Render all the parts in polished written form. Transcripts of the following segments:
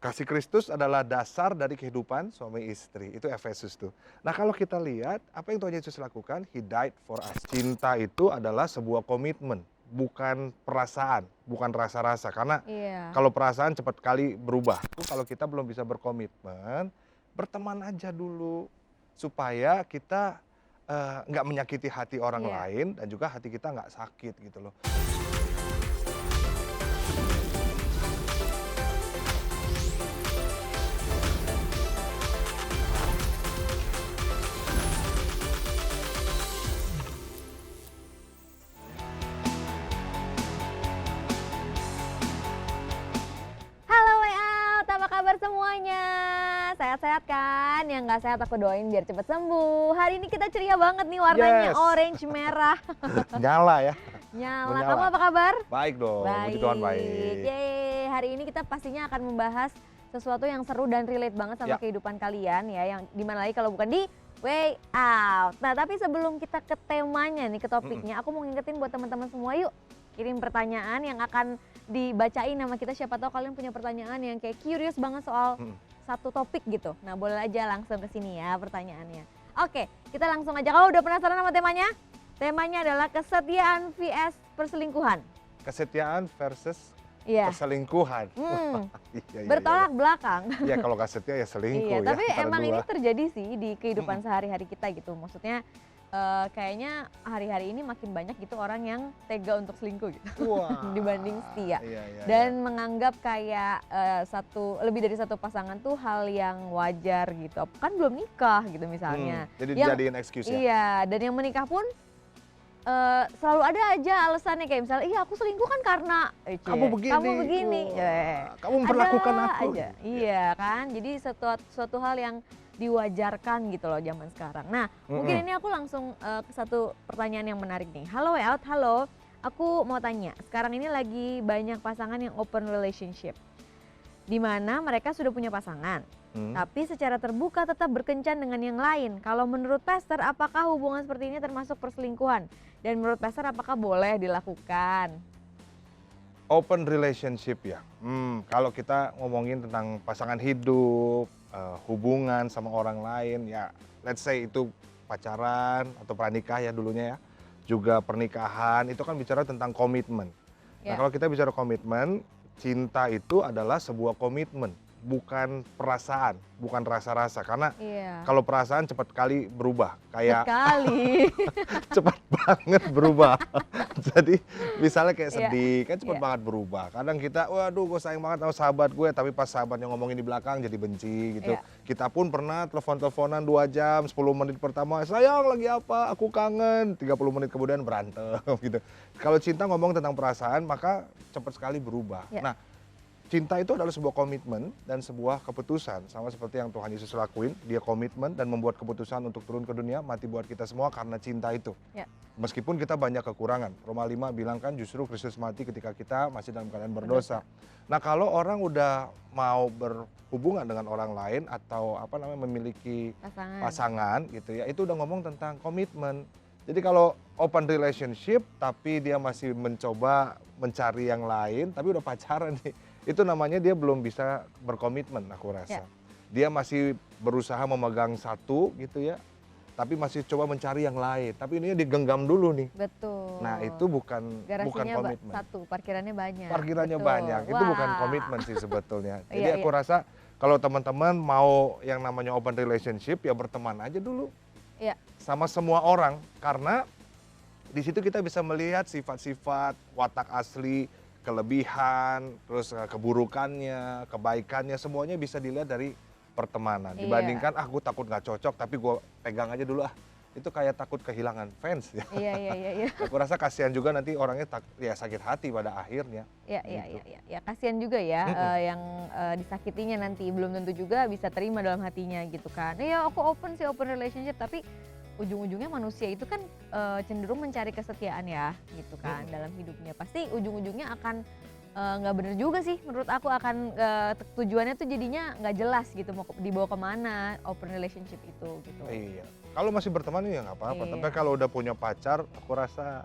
Kasih Kristus adalah dasar dari kehidupan suami istri. Itu Efesus tuh. Nah kalau kita lihat, apa yang Tuhan Yesus lakukan? He died for us. Cinta itu adalah sebuah komitmen, bukan perasaan, bukan rasa-rasa. Karena Iya. kalau perasaan cepat kali berubah. Kalau kita belum bisa berkomitmen, berteman aja dulu. Supaya kita nggak menyakiti hati orang Iya. lain dan juga hati kita nggak sakit gitu loh. Halo way out, apa kabar semuanya? Sehat-sehat kan? Yang nggak sehat aku doain biar cepet sembuh. Hari ini kita ceria banget nih, warnanya Yes. orange merah. Nyala ya. Nyala. Menyala. Kamu apa kabar? Baik dong, puji Tuhan baik. Yeay, hari ini kita pastinya akan membahas sesuatu yang seru dan relate banget sama Ya. kehidupan kalian ya, yang dimana lagi kalau bukan di Way Out. Nah, tapi sebelum kita ke temanya nih, ke topiknya, aku mau ngingetin buat teman-teman semua, yuk kirim pertanyaan yang akan dibacain nama kita. Siapa tahu kalian punya pertanyaan yang kayak curious banget soal satu topik gitu. Nah, boleh aja langsung ke sini ya pertanyaannya. Oke, kita langsung aja. Kalau udah penasaran sama temanya? Temanya adalah kesetiaan vs perselingkuhan. Kesetiaan versus Iya. perselingkuhan. Hmm, Iya, bertolak belakang. Iya, kalau gak setia ya selingkuh Iya, ya. tapi antara emang dua. ini terjadi sih di kehidupan sehari-hari kita gitu. Maksudnya kayaknya hari-hari ini makin banyak gitu orang yang tega untuk selingkuh gitu. Wah. Dibanding setia. Iya, iya, Dan iya. menganggap kayak lebih dari satu pasangan tuh hal yang wajar gitu. Kan belum nikah gitu misalnya. Jadi Yang- dijadiin excuse ya. Iya, dan yang menikah pun selalu ada aja alasannya, kayak misalnya, iya aku selingkuh kan karena Kamu begini. kamu begini. Wah, kamu memperlakukan Ada aku. aja. Iya kan, jadi suatu hal yang diwajarkan gitu loh zaman sekarang. Nah, mungkin ini aku langsung ke satu pertanyaan yang menarik nih. Halo way out, halo. Aku mau tanya, sekarang ini lagi banyak pasangan yang open relationship, di mana mereka sudah punya pasangan, tapi secara terbuka tetap berkencan dengan yang lain. Kalau menurut Pastor, apakah hubungan seperti ini termasuk perselingkuhan? Dan menurut Pastor, apakah boleh dilakukan? Open relationship ya. Kalau kita ngomongin tentang pasangan hidup, hubungan sama orang lain ya, let's say itu pacaran atau pranikah ya dulunya ya. Juga pernikahan itu kan bicara tentang komitmen. Nah, Ya. kalau kita bicara komitmen, cinta itu adalah sebuah komitmen, bukan perasaan, bukan rasa-rasa. Karena Iya. kalau perasaan cepat kali berubah, kayak Sekali. cepat banget berubah. Jadi misalnya kayak Iya, sedih, kan cepat iya. banget berubah. Kadang kita, waduh gue sayang banget sama sahabat gue, tapi pas sahabatnya ngomongin di belakang jadi benci gitu. Iya. Kita pun pernah telepon-teleponan 2 jam, 10 menit pertama, sayang lagi apa, aku kangen. 30 menit kemudian berantem gitu. Kalau cinta ngomong tentang perasaan, maka cepat sekali berubah. Iya. Nah, cinta itu adalah sebuah komitmen dan sebuah keputusan. Sama seperti yang Tuhan Yesus lakuin, dia komitmen dan membuat keputusan untuk turun ke dunia, mati buat kita semua karena cinta itu. Ya. Meskipun kita banyak kekurangan. Roma 5 bilang kan justru Kristus mati ketika kita masih dalam keadaan berdosa. Nah, kalau orang udah mau berhubungan dengan orang lain atau memiliki pasangan gitu ya, itu udah ngomong tentang komitmen. Jadi kalau open relationship tapi dia masih mencoba mencari yang lain, tapi udah pacaran nih, itu namanya dia belum bisa berkomitmen aku rasa. Ya. Dia masih berusaha memegang satu gitu ya, tapi masih coba mencari yang lain. Tapi ini digenggam dulu nih. Betul. Nah itu bukan Garasinya komitmen. satu, parkirannya banyak. Parkirannya Betul. banyak, itu bukan Wah. komitmen sih sebetulnya. Jadi Iya, aku rasa kalau teman-teman mau yang namanya open relationship ya berteman aja dulu. Iya. Sama semua orang, karena di situ kita bisa melihat sifat-sifat, watak asli, kelebihan, terus keburukannya, kebaikannya, semuanya bisa dilihat dari pertemanan. Iya. Dibandingkan aku takut nggak cocok tapi gue pegang aja dulu ah. Itu kayak takut kehilangan fans ya. Iya. Aku rasa kasihan juga nanti orangnya ya sakit hati pada akhirnya. Iya, Gitu. ya kasihan juga ya yang disakitinya nanti belum tentu juga bisa terima dalam hatinya gitu kan. Iya, aku open relationship, tapi ujung-ujungnya manusia itu kan cenderung mencari kesetiaan ya gitu kan dalam hidupnya. Pasti ujung-ujungnya akan nggak bener juga sih menurut aku, akan tujuannya tuh jadinya nggak jelas gitu, mau dibawa kemana open relationship itu gitu. Iya. Kalau masih berteman ya nggak apa-apa. Iya. Tapi kalau udah punya pacar, aku rasa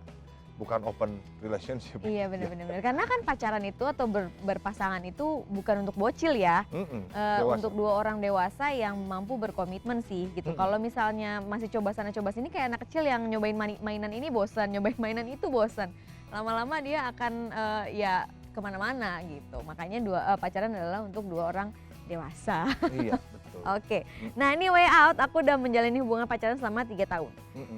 bukan open relationship. Iya benar-benar. Karena kan pacaran itu atau berpasangan itu bukan untuk bocil ya. Dewasa. Untuk dua orang dewasa yang mampu berkomitmen sih gitu. Kalau misalnya masih coba sana coba sini kayak anak kecil yang nyobain mainan ini bosan, nyobain mainan itu bosan. Lama-lama dia akan ya kemana-mana gitu. Makanya pacaran adalah untuk dua orang dewasa. Iya, betul. Oke, nah ini way out, aku udah menjalani hubungan pacaran selama 3 tahun.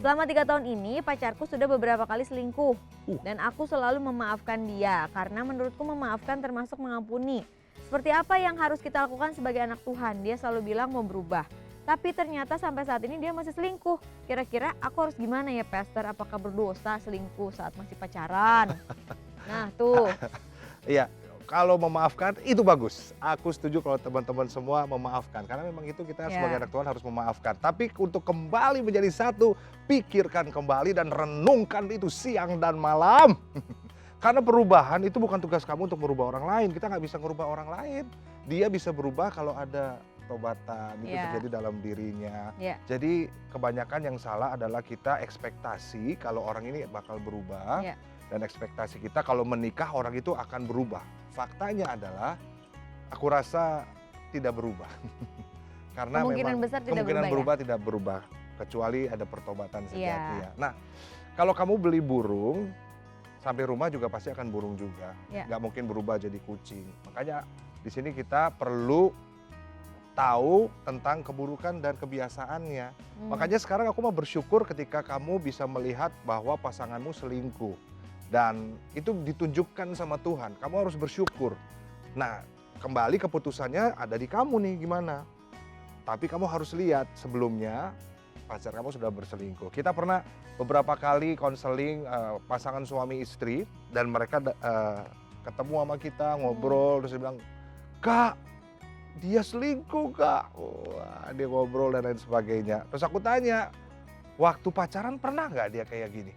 Selama 3 tahun ini pacarku sudah beberapa kali selingkuh. Dan aku selalu memaafkan dia, karena menurutku memaafkan termasuk mengampuni. Seperti apa yang harus kita lakukan sebagai anak Tuhan, dia selalu bilang mau berubah. Tapi ternyata sampai saat ini dia masih selingkuh. Kira-kira aku harus gimana ya Pastor, apakah berdosa selingkuh saat masih pacaran? Nah tuh. Iya. Kalau memaafkan itu bagus. Aku setuju kalau teman-teman semua memaafkan. Karena memang itu kita sebagai anak Tuhan harus memaafkan. Tapi untuk kembali menjadi satu, pikirkan kembali dan renungkan itu siang dan malam. Karena perubahan itu bukan tugas kamu untuk merubah orang lain. Kita nggak bisa merubah orang lain. Dia bisa berubah kalau ada tobatan itu terjadi dalam dirinya. Jadi kebanyakan yang salah adalah kita ekspektasi kalau orang ini bakal berubah. Dan ekspektasi kita kalau menikah orang itu akan berubah. Faktanya adalah aku rasa tidak berubah. Karena kemungkinan memang besar tidak kemungkinan berubah, tidak berubah kecuali ada pertobatan sejati ya. Iya. Nah, kalau kamu beli burung sampai rumah juga pasti akan burung juga. Iya. Nggak mungkin berubah jadi kucing. Makanya di sini kita perlu tahu tentang keburukan dan kebiasaannya. Makanya sekarang aku mau bersyukur ketika kamu bisa melihat bahwa pasanganmu selingkuh. Dan itu ditunjukkan sama Tuhan, kamu harus bersyukur. Nah, kembali keputusannya ada di kamu nih gimana. Tapi kamu harus lihat sebelumnya pacar kamu sudah berselingkuh. Kita pernah beberapa kali konseling pasangan suami istri dan mereka ketemu sama kita, ngobrol, terus dia bilang, "Kak, dia selingkuh Kak." Wah, dia ngobrol dan lain sebagainya. Terus aku tanya, waktu pacaran pernah nggak dia kayak gini?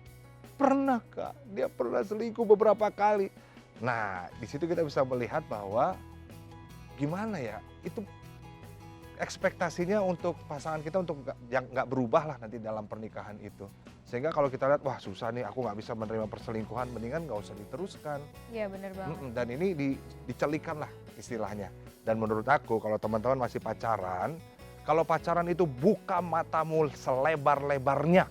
Pernah Kak, dia pernah selingkuh beberapa kali. Nah, di situ kita bisa melihat bahwa gimana ya, itu ekspektasinya untuk pasangan kita untuk nggak berubah lah nanti dalam pernikahan itu. Sehingga kalau kita lihat, wah susah nih, aku nggak bisa menerima perselingkuhan, mendingan nggak usah diteruskan. Iya benar banget. Dan ini dicelikan lah istilahnya. Dan menurut aku kalau teman-teman masih pacaran, kalau pacaran itu buka matamu selebar-lebarnya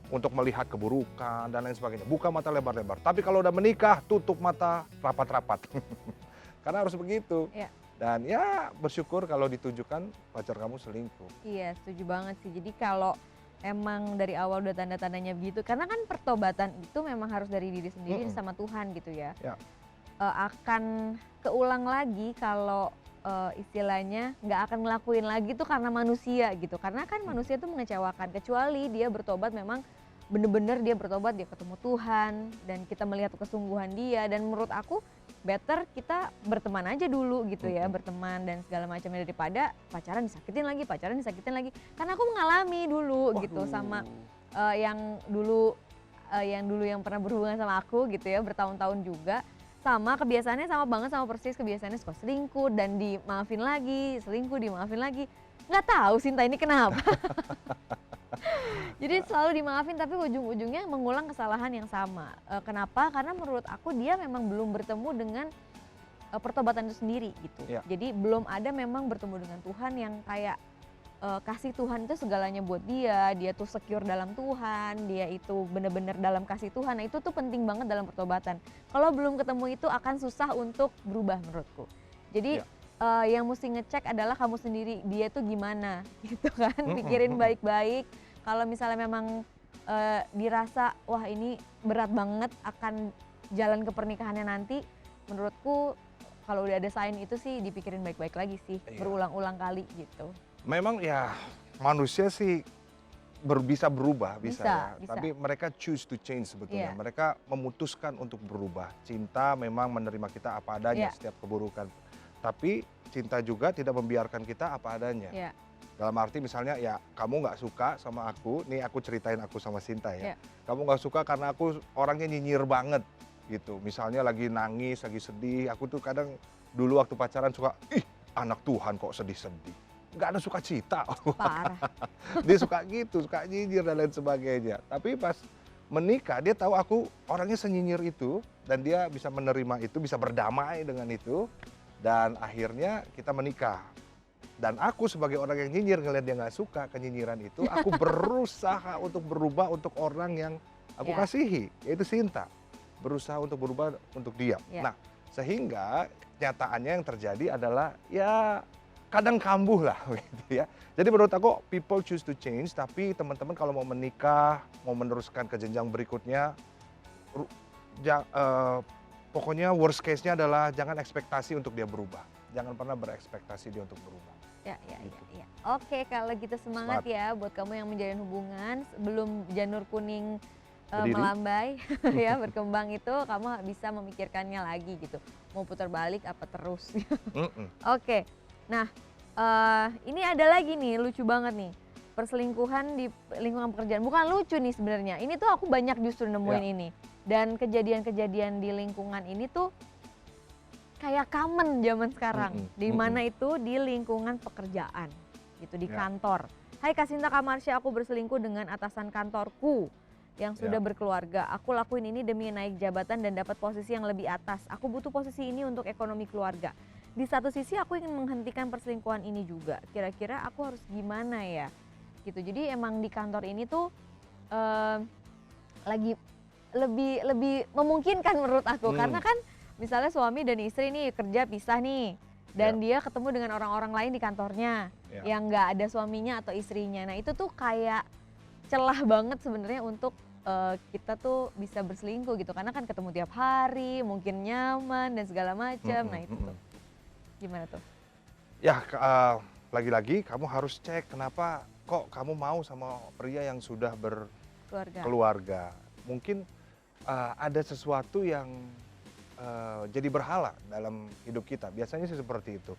untuk melihat keburukan dan lain sebagainya. Buka mata lebar-lebar. Tapi kalau udah menikah, tutup mata rapat-rapat. Karena harus begitu. Ya. Dan ya bersyukur kalau ditunjukkan pacar kamu selingkuh. Iya setuju banget sih. Jadi kalau emang dari awal udah tanda-tandanya begitu. Karena kan pertobatan itu memang harus dari diri sendiri sama Tuhan gitu ya. Akan keulang lagi kalau istilahnya nggak akan ngelakuin lagi tuh karena manusia gitu. Karena kan manusia tuh mengecewakan. Kecuali dia bertobat memang bener-bener dia bertobat, dia ketemu Tuhan dan kita melihat kesungguhan dia. Dan menurut aku better kita berteman aja dulu gitu ya, berteman dan segala macamnya daripada pacaran disakitin lagi. Karena aku mengalami dulu gitu sama yang dulu yang pernah berhubungan sama aku gitu ya, bertahun-tahun juga. Sama kebiasaannya sama banget sama persis kebiasaannya suka selingkuh dan dimaafin lagi, selingkuh dimaafin lagi. Nggak tahu Sinta ini kenapa. Jadi selalu dimaafin tapi ujung-ujungnya mengulang kesalahan yang sama. Kenapa? Karena menurut aku dia memang belum bertemu dengan pertobatan itu sendiri gitu. Jadi belum ada memang bertemu dengan Tuhan yang kayak kasih Tuhan itu segalanya buat dia tuh secure dalam Tuhan, dia itu benar-benar dalam kasih Tuhan. Nah itu tuh penting banget dalam pertobatan. Kalau belum ketemu itu akan susah untuk berubah menurutku. Jadi yang mesti ngecek adalah kamu sendiri, dia tuh gimana gitu kan, pikirin baik-baik. Kalau misalnya memang dirasa wah ini berat banget akan jalan ke pernikahannya nanti, menurutku kalau udah ada sign itu sih dipikirin baik-baik lagi sih, berulang-ulang kali gitu. Memang ya manusia sih bisa berubah, bisa ya. Bisa. Tapi mereka choose to change sebetulnya. Mereka memutuskan untuk berubah. Cinta memang menerima kita apa adanya setiap keburukan. Tapi cinta juga tidak membiarkan kita apa adanya. Dalam arti misalnya ya kamu nggak suka sama aku, nih aku ceritain aku sama Sinta ya. Kamu nggak suka karena aku orangnya nyinyir banget gitu. Misalnya lagi nangis, lagi sedih, aku tuh kadang dulu waktu pacaran suka, ih anak Tuhan kok sedih-sedih. Nggak ada sukacita. Parah. Dia suka gitu, suka nyinyir dan lain sebagainya. Tapi pas menikah dia tahu aku orangnya senyinyir itu dan dia bisa menerima itu, bisa berdamai dengan itu dan akhirnya kita menikah. Dan aku sebagai orang yang nyinyir ngeliat dia nggak suka kenyinyiran itu, aku berusaha untuk berubah untuk orang yang aku Ya. kasihi, yaitu Sinta. Berusaha untuk berubah untuk dia. Ya. Nah, sehingga kenyataannya yang terjadi adalah ya kadang kambuh lah gitu ya. Jadi menurut aku people choose to change, tapi teman-teman kalau mau menikah, mau meneruskan ke jenjang berikutnya, ru- pokoknya worst case-nya adalah jangan ekspektasi untuk dia berubah. Jangan pernah berekspektasi dia untuk berubah. Ya, ya, Gitu. ya, ya. Oke, kalau gitu semangat ya buat kamu yang menjalin hubungan sebelum janur kuning Berdiri. melambai ya berkembang itu kamu bisa memikirkannya lagi gitu. Mau putar balik apa terus. Mm-mm. Oke. Nah, ini ada lagi nih lucu banget nih. Perselingkuhan di lingkungan pekerjaan. Bukan lucu nih sebenarnya. Ini tuh aku banyak justru nemuin Ya. ini. Dan kejadian-kejadian di lingkungan ini tuh kayak common zaman sekarang. Di mana itu di lingkungan pekerjaan. Gitu di Ya. kantor. Hai Kasinta Kamarsya, aku berselingkuh dengan atasan kantorku yang sudah Ya. berkeluarga. Aku lakuin ini demi naik jabatan dan dapat posisi yang lebih atas. Aku butuh posisi ini untuk ekonomi keluarga. Di satu sisi aku ingin menghentikan perselingkuhan ini juga. Kira-kira aku harus gimana ya? Gitu. Jadi emang di kantor ini tuh lagi lebih memungkinkan menurut aku karena kan misalnya suami dan istri nih kerja pisah nih dan dia ketemu dengan orang-orang lain di kantornya yang nggak ada suaminya atau istrinya. Nah itu tuh kayak celah banget sebenarnya untuk kita tuh bisa berselingkuh gitu karena kan ketemu tiap hari, mungkin nyaman dan segala macam. Nah itu tuh gimana tuh? Ya lagi-lagi kamu harus cek kenapa kok kamu mau sama pria yang sudah berkeluarga. Mungkin ada sesuatu yang jadi berhala dalam hidup kita. Biasanya sih seperti itu.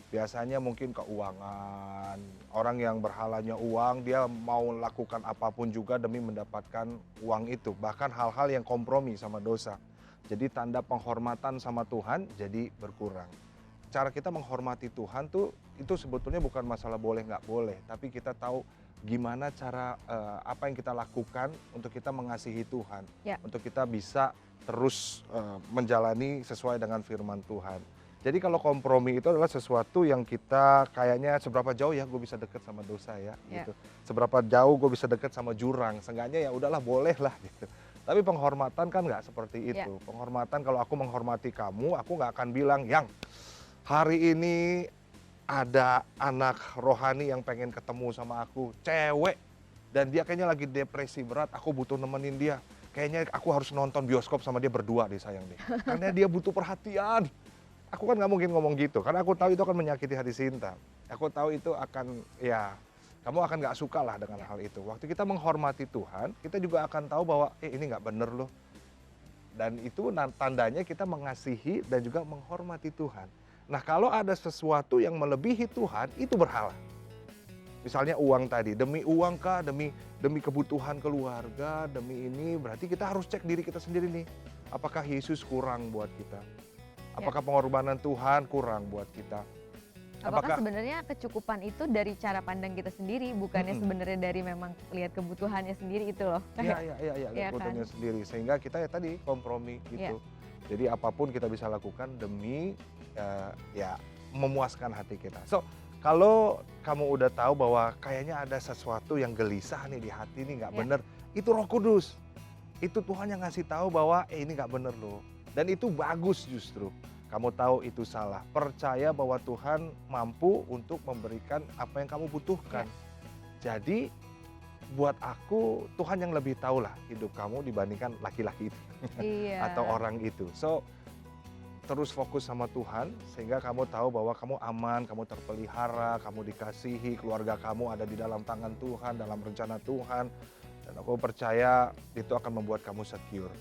Biasanya mungkin keuangan, orang yang berhalanya uang, dia mau lakukan apapun juga demi mendapatkan uang itu. Bahkan hal-hal yang kompromi sama dosa. Jadi tanda penghormatan sama Tuhan jadi berkurang. Cara kita menghormati Tuhan tuh itu sebetulnya bukan masalah boleh nggak boleh. Tapi kita tahu gimana cara apa yang kita lakukan untuk kita mengasihi Tuhan. Untuk kita bisa terus menjalani sesuai dengan firman Tuhan. Jadi kalau kompromi itu adalah sesuatu yang kita kayaknya seberapa jauh ya gue bisa deket sama dosa ya gitu. Seberapa jauh gue bisa deket sama jurang, seenggaknya ya udahlah boleh lah gitu. Tapi penghormatan kan nggak seperti itu. Penghormatan kalau aku menghormati kamu, aku nggak akan bilang yang hari ini ada anak rohani yang pengen ketemu sama aku, cewek. Dan dia kayaknya lagi depresi berat, aku butuh nemenin dia. Kayaknya aku harus nonton bioskop sama dia berdua deh sayang deh. Karena dia butuh perhatian. Aku kan nggak mungkin ngomong gitu, karena aku tahu itu akan menyakiti hati Sinta. Aku tahu itu akan, ya kamu akan nggak suka lah dengan hal itu. Waktu kita menghormati Tuhan, kita juga akan tahu bahwa ini nggak bener loh. Dan itu tandanya kita mengasihi dan juga menghormati Tuhan. Nah kalau ada sesuatu yang melebihi Tuhan, itu berhala. Misalnya uang tadi, demi uang kah, demi kebutuhan keluarga, demi ini, berarti kita harus cek diri kita sendiri nih. Apakah Yesus kurang buat kita? Apakah pengorbanan Tuhan kurang buat kita? Apakah sebenarnya kecukupan itu dari cara pandang kita sendiri, bukannya sebenarnya dari memang lihat kebutuhannya sendiri itu loh. Iya, lihat kebutuhannya sendiri. Sehingga kita ya tadi kompromi gitu. Jadi apapun kita bisa lakukan demi ya memuaskan hati kita. So, kalau kamu udah tahu bahwa kayaknya ada sesuatu yang gelisah nih di hati nih nggak bener, itu Roh Kudus. Itu Tuhan yang ngasih tahu bahwa ini nggak bener loh. Dan itu bagus justru. Kamu tahu itu salah. Percaya bahwa Tuhan mampu untuk memberikan apa yang kamu butuhkan. Jadi buat aku Tuhan yang lebih tahu lah hidup kamu dibandingkan laki-laki itu. Atau orang itu. So terus fokus sama Tuhan sehingga kamu tahu bahwa kamu aman, kamu terpelihara, kamu dikasihi, keluarga kamu ada di dalam tangan Tuhan, dalam rencana Tuhan. Dan aku percaya itu akan membuat kamu secure.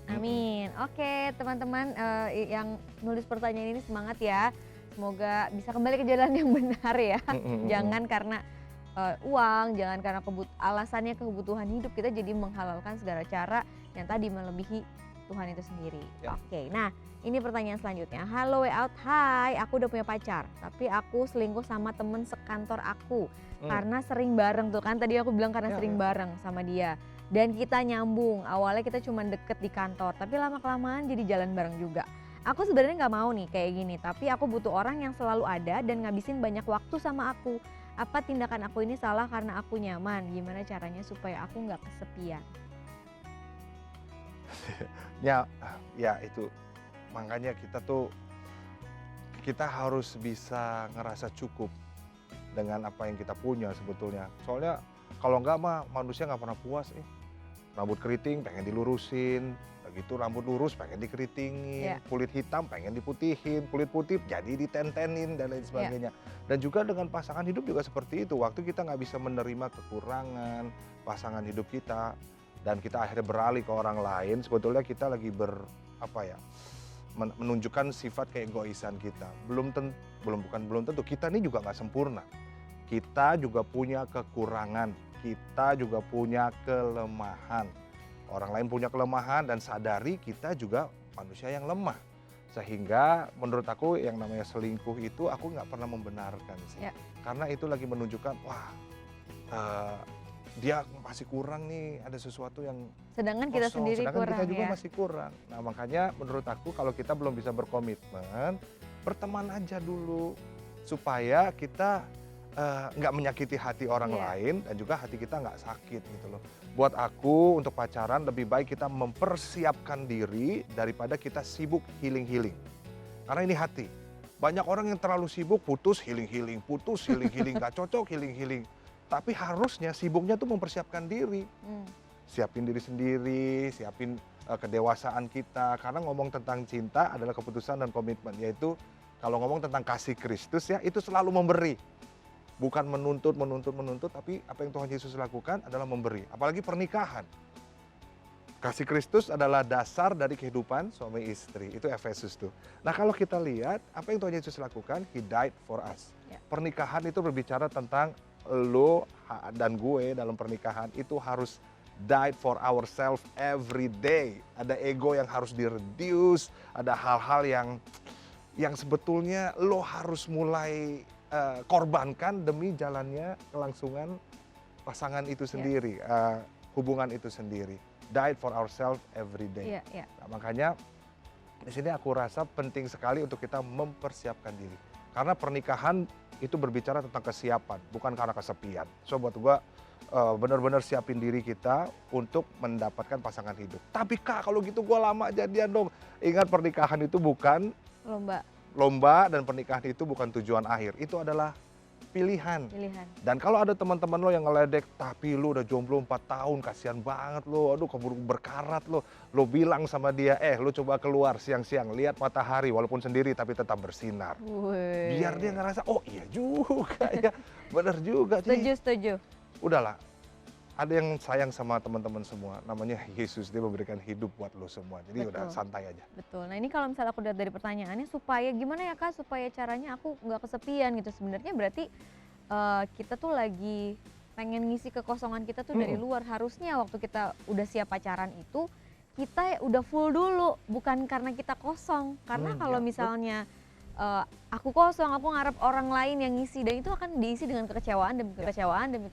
Amin. Oke teman-teman yang nulis pertanyaan ini semangat ya. Semoga bisa kembali ke jalan yang benar ya. Jangan karena uang, jangan karena alasannya kebutuhan hidup kita jadi menghalalkan segala cara yang tadi melebihi Tuhan itu sendiri. Oke, nah ini pertanyaan selanjutnya. Halo way out, hai aku udah punya pacar. Tapi aku selingkuh sama temen sekantor aku. Karena sering bareng tuh kan tadi aku bilang karena sering bareng sama dia. dan kita nyambung. Awalnya kita cuma deket di kantor, tapi lama-kelamaan jadi jalan bareng juga. Aku sebenarnya nggak mau nih kayak gini, tapi aku butuh orang yang selalu ada dan ngabisin banyak waktu sama aku. Apa tindakan aku ini salah karena aku nyaman? Gimana caranya supaya aku nggak kesepian? Ya itu makanya kita harus bisa ngerasa cukup dengan apa yang kita punya sebetulnya. Soalnya kalau enggak mah manusia nggak pernah puas. Rambut keriting pengen dilurusin, begitu rambut lurus pengen dikeritingin, kulit hitam pengen diputihin, kulit putih jadi ditentenin dan lain sebagainya. Dan juga dengan pasangan hidup juga seperti itu. Waktu kita nggak bisa menerima kekurangan pasangan hidup kita dan kita akhirnya beralih ke orang lain, sebetulnya kita lagi menunjukkan sifat keegoisan kita. Belum tentu kita ini juga nggak sempurna. Kita juga punya kekurangan, kita juga punya kelemahan. Orang lain punya kelemahan dan sadari kita juga manusia yang lemah. Sehingga menurut aku yang namanya selingkuh itu aku nggak pernah membenarkan sih. Karena itu lagi menunjukkan dia masih kurang nih, ada sesuatu yang Sedangkan kita kosong, sendiri sedangkan kurang kita juga ya. masih kurang. Nah makanya menurut aku kalau kita belum bisa berkomitmen, berteman aja dulu supaya kita nggak menyakiti hati orang lain dan juga hati kita nggak sakit gitu loh. Buat aku untuk pacaran lebih baik kita mempersiapkan diri daripada kita sibuk healing. Karena ini hati. Banyak orang yang terlalu sibuk putus healing, nggak cocok healing. Tapi harusnya sibuknya tuh mempersiapkan diri. Siapin diri sendiri, siapin kedewasaan kita. Karena ngomong tentang cinta adalah keputusan dan komitmen. Yaitu kalau ngomong tentang kasih Kristus ya itu selalu memberi. Bukan menuntut, tapi apa yang Tuhan Yesus lakukan adalah memberi. Apalagi pernikahan. Kasih Kristus adalah dasar dari kehidupan suami istri. Itu Efesus tuh. Nah kalau kita lihat apa yang Tuhan Yesus lakukan, He died for us. Pernikahan itu berbicara tentang lo dan gue dalam pernikahan itu harus died for ourselves every day. Ada ego yang harus direduce, ada hal-hal yang sebetulnya lo harus mulai korbankan demi jalannya kelangsungan pasangan itu sendiri, hubungan itu sendiri. Died for ourselves every day. Nah, makanya di sini aku rasa penting sekali untuk kita mempersiapkan diri. Karena pernikahan itu berbicara tentang kesiapan, bukan karena kesepian. So buat gua benar-benar siapin diri kita untuk mendapatkan pasangan hidup. Tapi Kak, kalau gitu gua lama jadian dong. Ingat pernikahan itu bukan lomba dan pernikahan itu bukan tujuan akhir. Itu adalah pilihan. Dan kalau ada teman-teman lo yang ngeledek, tapi lo udah jomblo 4 tahun, kasihan banget lo, aduh keburu berkarat lo. Lo bilang sama dia, lo coba keluar siang-siang, lihat matahari walaupun sendiri tapi tetap bersinar. Biar dia ngerasa, oh iya juga ya, bener juga. Setuju. Udahlah, ada yang sayang sama teman-teman semua, namanya Yesus, dia memberikan hidup buat lo semua. Jadi udah santai aja. Betul. Nah ini kalau misalnya aku lihat dari pertanyaannya, supaya gimana ya Kak, supaya caranya aku nggak kesepian gitu. Sebenarnya berarti kita tuh lagi pengen ngisi kekosongan kita tuh dari luar. Harusnya waktu kita udah siap pacaran itu, kita udah full dulu, bukan karena kita kosong. Karena kalau misalnya aku kosong, aku ngarep orang lain yang ngisi, dan itu akan diisi dengan kekecewaan demi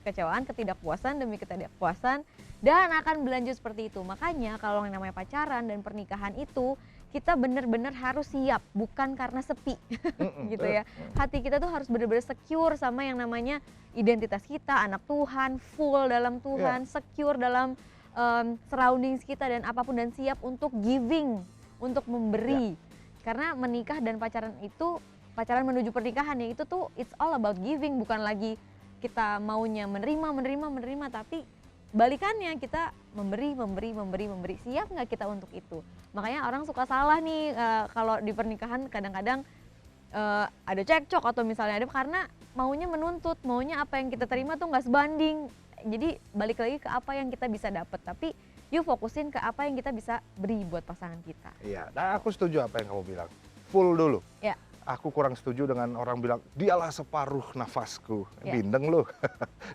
kekecewaan, ketidakpuasan demi ketidakpuasan, dan akan berlanjut seperti itu. Makanya kalau yang namanya pacaran dan pernikahan itu kita benar-benar harus siap, bukan karena sepi gitu ya. Hati kita tuh harus benar-benar secure sama yang namanya identitas kita, anak Tuhan, full dalam Tuhan, secure dalam surroundings kita dan apapun, dan siap untuk giving, untuk memberi. Karena menikah dan pacaran menuju pernikahan ya itu tuh it's all about giving, bukan lagi kita maunya menerima, tapi balikannya kita memberi. Siap nggak kita untuk itu? Makanya orang suka salah nih kalau di pernikahan kadang-kadang ada cekcok atau misalnya ada karena maunya menuntut, maunya apa yang kita terima tuh nggak sebanding. Jadi balik lagi ke apa yang kita bisa dapat, tapi yuk fokusin ke apa yang kita bisa beri buat pasangan kita. Iya, nah aku setuju apa yang kamu bilang. Full dulu. Aku kurang setuju dengan orang bilang, dialah separuh nafasku. Bindeng lu.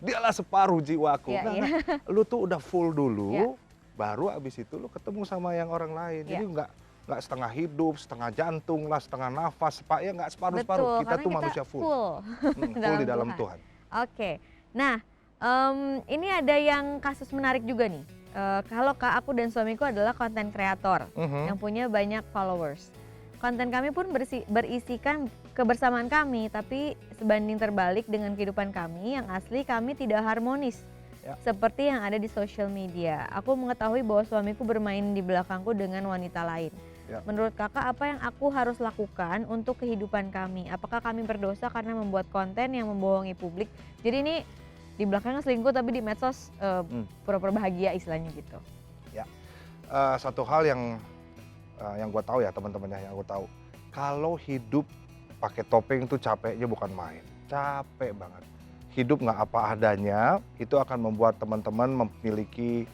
Dialah separuh jiwaku. Lu tuh udah full dulu, baru abis itu lu ketemu sama yang orang lain. Jadi nggak setengah hidup, setengah jantung lah, setengah nafas, ya nggak separuh-separuh. Kita tuh manusia full. Full di dalam Tuhan. Oke, nah ini ada yang kasus menarik juga nih. Kalau Kak, aku dan suamiku adalah konten kreator Mhm. yang punya banyak followers. Konten kami pun berisikan kebersamaan kami, tapi sebanding terbalik dengan kehidupan kami yang asli kami tidak harmonis. Ya. Seperti yang ada di social media. Aku mengetahui bahwa suamiku bermain di belakangku dengan wanita lain. Ya. Menurut Kakak, apa yang aku harus lakukan untuk kehidupan kami? Apakah kami berdosa karena membuat konten yang membohongi publik? Jadi ini di belakangnya selingkuh tapi di medsos pura-pura bahagia istilahnya gitu. Satu hal yang gue tahu ya teman-temannya yang aku tahu, kalau hidup pakai topeng itu capeknya bukan main, capek banget. Hidup nggak apa adanya itu akan membuat teman-teman memiliki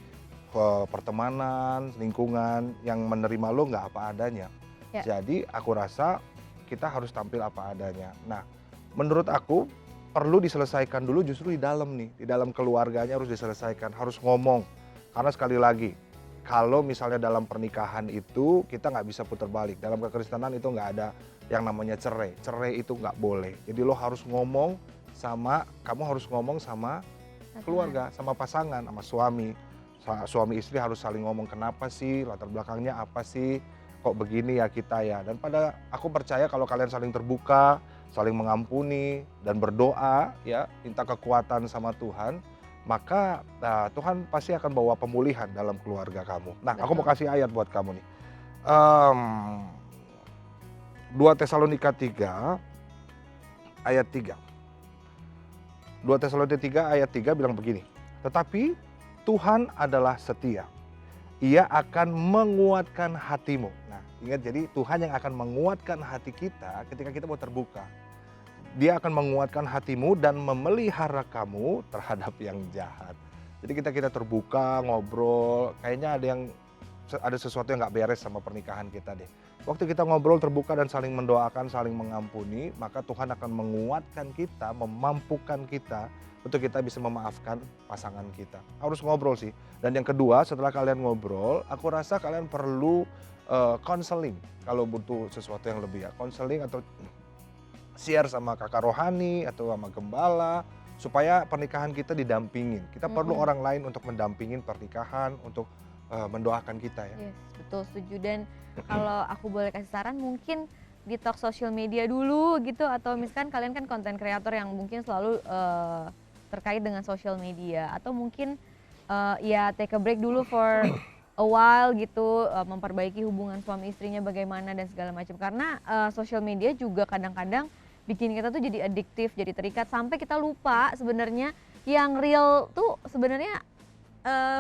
pertemanan, lingkungan yang menerima lo nggak apa adanya. Ya. Jadi aku rasa kita harus tampil apa adanya. Nah, menurut aku perlu diselesaikan dulu justru di dalam nih, di dalam keluarganya harus diselesaikan, harus ngomong. Karena sekali lagi, kalau misalnya dalam pernikahan itu kita nggak bisa putar balik. Dalam kekristenan itu nggak ada yang namanya cerai. Cerai itu nggak boleh. Jadi lo harus ngomong kamu harus ngomong sama keluarga, sama pasangan, sama suami. Suami istri harus saling ngomong kenapa sih, latar belakangnya apa sih, kok begini ya kita ya. Dan aku percaya kalau kalian saling terbuka, saling mengampuni dan berdoa ya, minta kekuatan sama Tuhan, maka Tuhan pasti akan bawa pemulihan dalam keluarga kamu. Nah, aku mau kasih ayat buat kamu nih. 2 Tesalonika 3 ayat 3. 2 Tesalonika 3 ayat 3 bilang begini. Tetapi Tuhan adalah setia. Ia akan menguatkan hatimu. Nah, ingat jadi Tuhan yang akan menguatkan hati kita ketika kita mau terbuka. Dia akan menguatkan hatimu dan memelihara kamu terhadap yang jahat. Jadi kita terbuka, ngobrol, kayaknya ada sesuatu yang nggak beres sama pernikahan kita deh. Waktu kita ngobrol terbuka dan saling mendoakan, saling mengampuni, maka Tuhan akan menguatkan kita, memampukan kita untuk kita bisa memaafkan pasangan kita. Harus ngobrol sih. Dan yang kedua, setelah kalian ngobrol, aku rasa kalian perlu counseling kalau butuh sesuatu yang lebih ya. Counseling atau share sama kakak rohani atau sama gembala supaya pernikahan kita didampingin. Kita perlu orang lain untuk mendampingin pernikahan, untuk mendoakan kita ya. Yes, betul setuju. Dan kalau aku boleh kasih saran, mungkin detox social media dulu gitu, atau misalkan kalian kan konten kreator yang mungkin selalu terkait dengan social media, atau mungkin ya take a break dulu for a while gitu, memperbaiki hubungan suami istrinya bagaimana dan segala macam. Karena social media juga kadang-kadang bikin kita tuh jadi adiktif, jadi terikat sampai kita lupa sebenarnya yang real tuh sebenarnya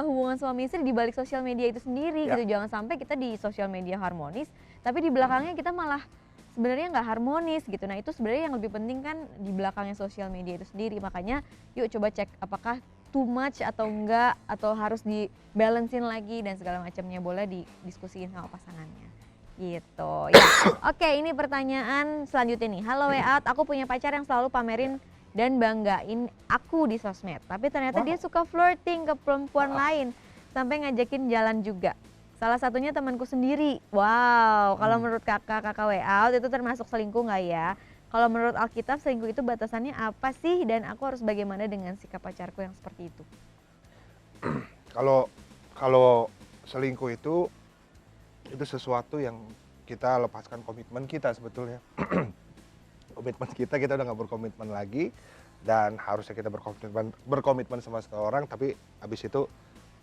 hubungan suami istri di balik sosial media itu sendiri gitu. Jangan sampai kita di sosial media harmonis, tapi di belakangnya kita malah sebenarnya nggak harmonis gitu. Nah itu sebenarnya yang lebih penting kan di belakangnya sosial media itu sendiri. Makanya yuk coba cek apakah too much atau enggak, atau harus dibalancein lagi dan segala macamnya, boleh didiskusiin sama pasangannya gitu ya. Oke, ini pertanyaan selanjutnya nih. Halo Way Out, aku punya pacar yang selalu pamerin dan banggain aku di sosmed, tapi ternyata dia suka flirting ke perempuan lain sampai ngajakin jalan juga. Salah satunya temanku sendiri. Wow, kalau menurut kakak Way Out itu termasuk selingkuh nggak ya? Kalau menurut Alkitab selingkuh itu batasannya apa sih, dan aku harus bagaimana dengan sikap pacarku yang seperti itu? Kalau selingkuh itu sesuatu yang kita lepaskan komitmen kita sebetulnya. Komitmen kita udah nggak berkomitmen lagi, dan harusnya kita berkomitmen sama seseorang, tapi habis itu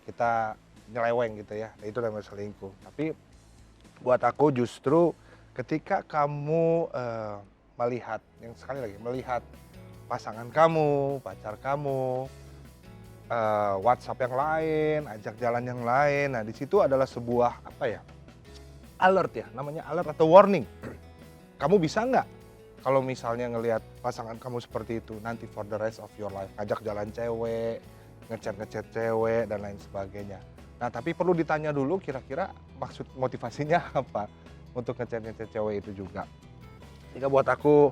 kita nyeleweng gitu ya. Nah, itu namanya selingkuh. Tapi buat aku justru ketika kamu melihat, yang sekali lagi melihat pasangan kamu, pacar kamu, WhatsApp yang lain, ajak jalan yang lain, nah di situ adalah sebuah alert ya, namanya alert atau warning. Kamu bisa nggak kalau misalnya ngelihat pasangan kamu seperti itu nanti for the rest of your life, ajak jalan cewek, ngechat cewek dan lain sebagainya. Nah tapi perlu ditanya dulu kira-kira maksud motivasinya apa untuk ngechat cewek itu juga. Jika buat aku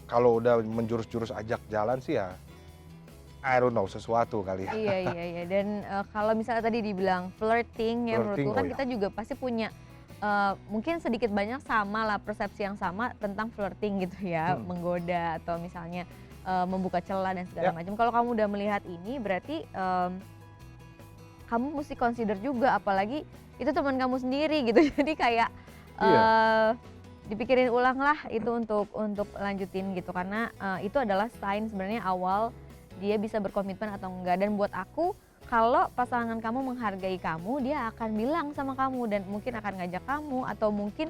kalau udah menjurus-jurus ajak jalan sih ya I don't know, sesuatu kali ya. Iya. Dan kalau misalnya tadi dibilang flirting ya, menurutku kan kita juga pasti punya mungkin sedikit banyak sama lah, persepsi yang sama tentang flirting gitu ya, menggoda atau misalnya membuka celah dan segala macam. Kalau kamu udah melihat ini berarti kamu mesti consider juga, apalagi itu teman kamu sendiri gitu. Jadi kayak Iya. dipikirin ulang lah itu untuk lanjutin gitu, karena itu adalah sign sebenarnya awal dia bisa berkomitmen atau enggak. Dan buat aku, kalau pasangan kamu menghargai kamu, dia akan bilang sama kamu dan mungkin akan ngajak kamu, atau mungkin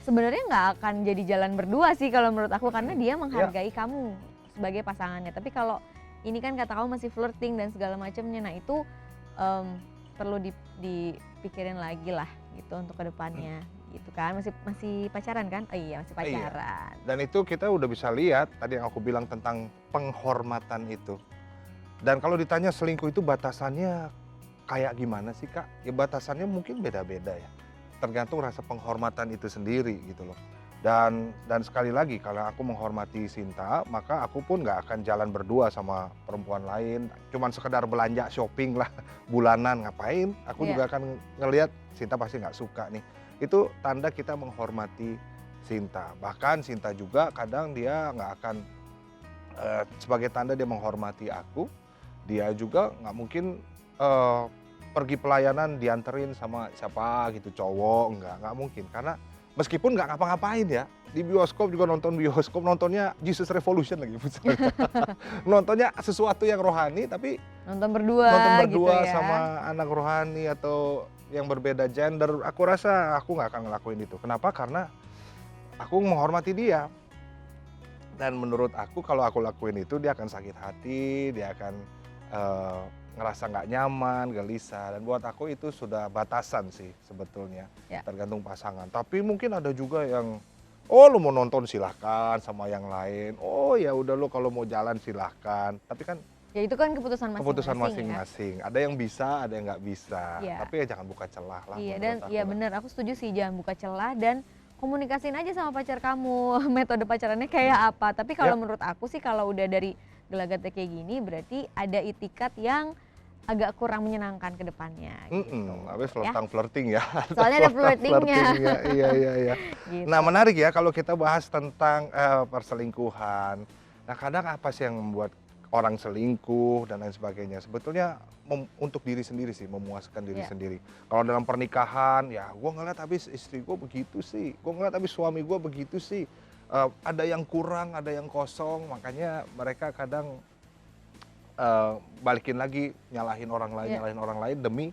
sebenarnya nggak akan jadi jalan berdua sih kalau menurut aku, karena dia menghargai kamu sebagai pasangannya. Tapi kalau ini kan kata kamu masih flirting dan segala macamnya, nah itu perlu dipikirin lagi lah gitu untuk kedepannya gitu kan. Masih pacaran kan? Oh iya, masih pacaran. Dan itu kita udah bisa lihat tadi yang aku bilang tentang penghormatan itu. Dan kalau ditanya selingkuh itu batasannya kayak gimana sih Kak? Ya batasannya mungkin beda-beda ya. Tergantung rasa penghormatan itu sendiri gitu loh. Dan sekali lagi kalau aku menghormati Sinta, maka aku pun nggak akan jalan berdua sama perempuan lain. Cuman sekedar belanja shopping lah bulanan, ngapain? Aku juga akan ngelihat Sinta pasti nggak suka nih. Itu tanda kita menghormati Sinta. Bahkan Sinta juga kadang dia nggak akan sebagai tanda dia menghormati aku, dia juga nggak mungkin pergi pelayanan dianterin sama siapa gitu, cowok, nggak mungkin. Karena meskipun nggak ngapa-ngapain ya, di bioskop juga nonton bioskop, nontonnya Jesus Revolution lagi misalnya. Nontonnya sesuatu yang rohani tapi Nonton berdua gitu ya. sama anak rohani atau yang berbeda gender, aku rasa aku nggak akan ngelakuin itu. Kenapa? Karena aku menghormati dia. Dan menurut aku kalau aku lakuin itu dia akan sakit hati, dia akan ngerasa nggak nyaman, gelisah. Dan buat aku itu sudah batasan sih sebetulnya, tergantung pasangan. Tapi mungkin ada juga yang, oh lu mau nonton silahkan sama yang lain, oh ya udah lu kalau mau jalan silahkan. Tapi kan ya itu kan keputusan masing-masing. Ya? Ada yang bisa, ada yang nggak bisa. Tapi ya jangan buka celah lah. Iya, dan ya benar, aku setuju sih, jangan buka celah dan komunikasiin aja sama pacar kamu metode pacarannya kayak apa. Tapi kalau menurut aku sih, kalau udah dari gelagatnya kayak gini, berarti ada itikat yang agak kurang menyenangkan ke depannya gitu. Habis flirting ya. Soalnya ada flirtingnya. Iya. Gitu. Nah menarik ya kalau kita bahas tentang perselingkuhan. Nah kadang apa sih yang membuat orang selingkuh dan lain sebagainya? Sebetulnya untuk diri sendiri sih, memuaskan diri sendiri. Kalau dalam pernikahan, ya gue ngeliat habis istri gue begitu sih, gue ngeliat habis suami gue begitu sih. Ada yang kurang, ada yang kosong, makanya mereka kadang balikin lagi, nyalahin orang lain demi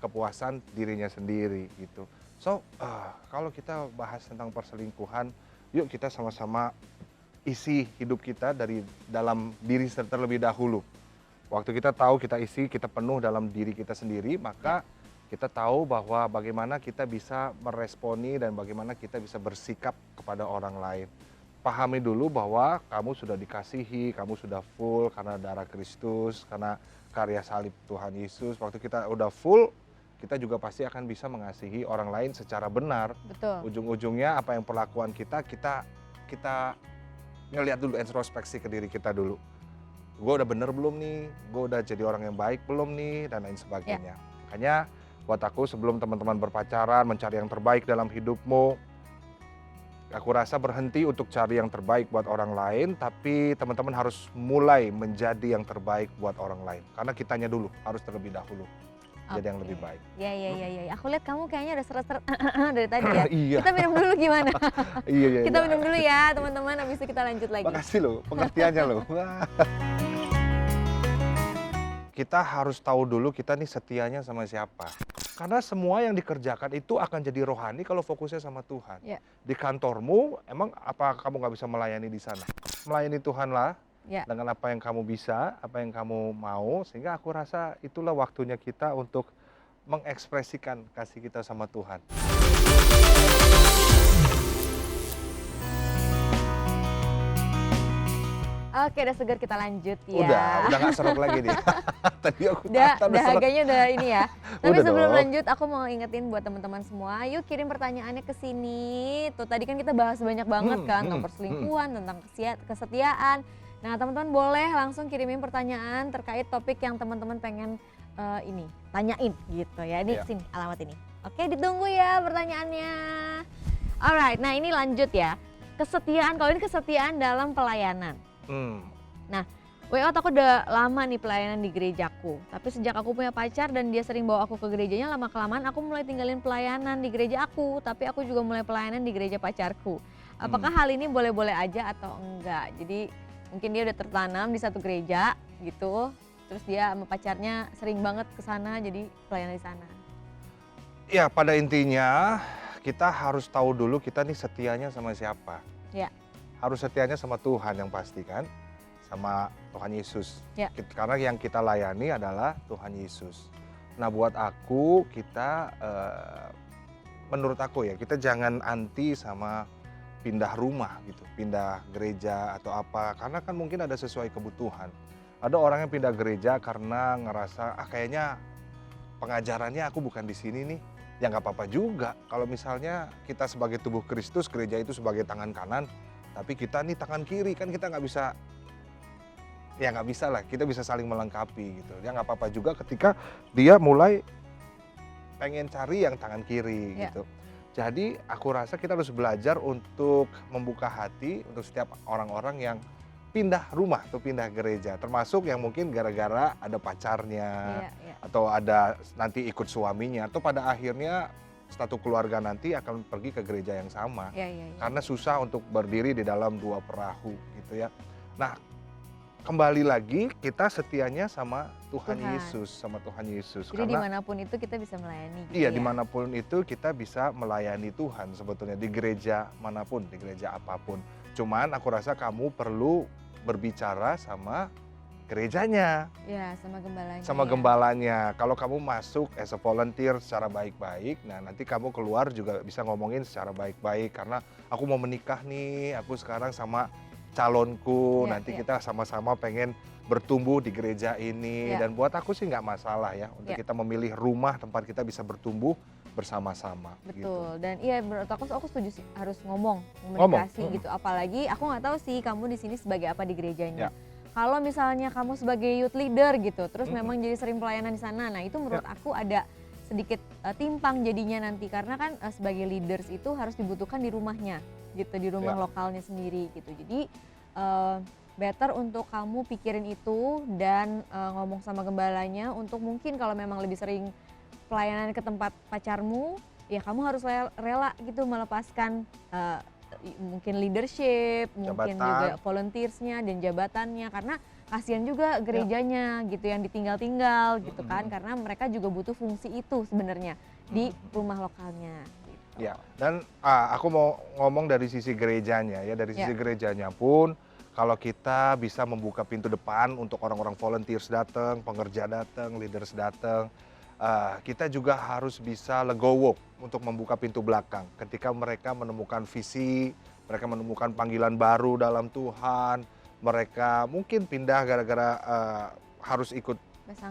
kepuasan dirinya sendiri gitu. So, kalau kita bahas tentang perselingkuhan, yuk kita sama-sama isi hidup kita dari dalam diri terlebih dahulu. Waktu kita tahu kita isi, kita penuh dalam diri kita sendiri, maka kita tahu bahwa bagaimana kita bisa meresponi dan bagaimana kita bisa bersikap kepada orang lain. Pahami dulu bahwa kamu sudah dikasihi, kamu sudah full karena darah Kristus, karena karya salib Tuhan Yesus. Waktu kita udah full, kita juga pasti akan bisa mengasihi orang lain secara benar. Betul. Ujung-ujungnya apa yang perlakuan kita ngelihat dulu, introspeksi ke diri kita dulu. Gue udah bener belum nih? Gue udah jadi orang yang baik belum nih? Dan lain sebagainya. Makanya buat aku sebelum teman-teman berpacaran, mencari yang terbaik dalam hidupmu, aku rasa berhenti untuk cari yang terbaik buat orang lain, tapi teman-teman harus mulai menjadi yang terbaik buat orang lain. Karena kitanya dulu harus terlebih dahulu jadi yang lebih baik. Iya. Aku lihat kamu kayaknya udah seret-seret dari tadi ya. Iya. Kita minum dulu gimana? Iya. Kita minum dulu ya teman-teman, habis itu kita lanjut lagi. Makasih loh pengertiannya loh. Kita harus tahu dulu kita nih setianya sama siapa. Karena semua yang dikerjakan itu akan jadi rohani kalau fokusnya sama Tuhan. Di kantormu, emang apa kamu nggak bisa melayani di sana? Melayani Tuhanlah dengan apa yang kamu bisa, apa yang kamu mau. Sehingga aku rasa itulah waktunya kita untuk mengekspresikan kasih kita sama Tuhan. Oke, udah segar, kita lanjut ya. Udah gak serok lagi nih. Tadi aku dahaganya udah ini ya. Tapi Udah sebelum dong. lanjut, aku mau ingetin buat teman-teman semua, yuk kirim pertanyaannya ke sini. Tuh tadi kan kita bahas banyak banget kan tentang perselingkuhan, tentang kesetiaan. Nah teman-teman boleh langsung kirimin pertanyaan terkait topik yang teman-teman pengen tanyain gitu ya. Ini sini alamat ini. Oke, ditunggu ya pertanyaannya. Alright, nah ini lanjut ya. Kesetiaan, kalau ini kesetiaan dalam pelayanan. Hmm. Nah, Way out aku udah lama nih pelayanan di gerejaku. Tapi sejak aku punya pacar dan dia sering bawa aku ke gerejanya, lama-kelamaan aku mulai tinggalin pelayanan di gereja aku. Tapi aku juga mulai pelayanan di gereja pacarku. Apakah hal ini boleh-boleh aja atau enggak? Jadi mungkin dia udah tertanam di satu gereja gitu. Terus dia sama pacarnya sering banget ke sana jadi pelayanan di sana. Ya pada intinya kita harus tahu dulu kita nih setianya sama siapa. Ya. Harus setianya sama Tuhan yang pasti kan, sama Tuhan Yesus. Ya. Karena yang kita layani adalah Tuhan Yesus. Nah buat aku kita, menurut aku ya kita jangan anti sama pindah rumah gitu, pindah gereja atau apa. Karena kan mungkin ada sesuai kebutuhan. Ada orang yang pindah gereja karena ngerasa kayaknya pengajarannya aku bukan di sini nih. Ya nggak apa-apa juga. Kalau misalnya kita sebagai tubuh Kristus, gereja itu sebagai tangan kanan, tapi kita nih tangan kiri, kan kita nggak bisa, ya nggak bisa lah, kita bisa saling melengkapi gitu. Ya nggak apa-apa juga ketika dia mulai pengen cari yang tangan kiri Ya. gitu. Jadi aku rasa kita harus belajar untuk membuka hati untuk setiap orang-orang yang pindah rumah atau pindah gereja. Termasuk yang mungkin gara-gara ada pacarnya, Iya. atau ada nanti ikut suaminya, atau pada akhirnya satu keluarga nanti akan pergi ke gereja yang sama. Iya. Karena susah untuk berdiri di dalam dua perahu gitu ya. Nah kembali lagi kita setianya sama Tuhan Tuhan. Yesus, sama Tuhan Yesus. Jadi dimanapun itu kita bisa melayani gitu Iya ya. dimanapun itu kita bisa melayani Tuhan sebetulnya, di gereja manapun, di gereja apapun. Cuman aku rasa kamu perlu berbicara sama gerejanya, Ya, sama gembalanya. sama ya. gembalanya. Kalau kamu masuk as a volunteer secara baik-baik, nah nanti kamu keluar juga bisa ngomongin secara baik-baik. Karena aku mau menikah nih, aku sekarang sama calonku, Ya, nanti ya. kita sama-sama pengen bertumbuh di gereja ini. Ya. Dan buat aku sih nggak masalah ya untuk Ya. kita memilih rumah tempat kita bisa bertumbuh bersama-sama. Gitu. Betul, dan iya menurut aku setuju sih harus ngomong, Ngomong, komunikasi gitu. Apalagi aku nggak tahu sih kamu di sini sebagai apa di gerejanya. Ya. Kalau misalnya kamu sebagai youth leader gitu, terus Mm-mm. memang jadi sering pelayanan di sana, nah itu menurut aku ada sedikit timpang jadinya nanti karena kan sebagai leaders itu harus dibutuhkan di rumahnya gitu, di rumah Ya. lokalnya sendiri gitu. Jadi better untuk kamu pikirin itu dan ngomong sama gembalanya untuk mungkin kalau memang lebih sering pelayanan ke tempat pacarmu, ya kamu harus rela gitu melepaskan mungkin leadership, mungkin Jabatan. juga volunteersnya dan jabatannya karena kasihan juga gerejanya gitu yang ditinggal-tinggal gitu kan karena mereka juga butuh fungsi itu sebenarnya di rumah lokalnya. Gitu. Ya, dan aku mau ngomong dari sisi gerejanya ya, dari sisi gerejanya pun kalau kita bisa membuka pintu depan untuk orang-orang volunteers datang, pengerja datang, leaders datang, kita juga harus bisa legowo untuk membuka pintu belakang ketika mereka menemukan visi, mereka menemukan panggilan baru dalam Tuhan, mereka mungkin pindah gara-gara harus ikut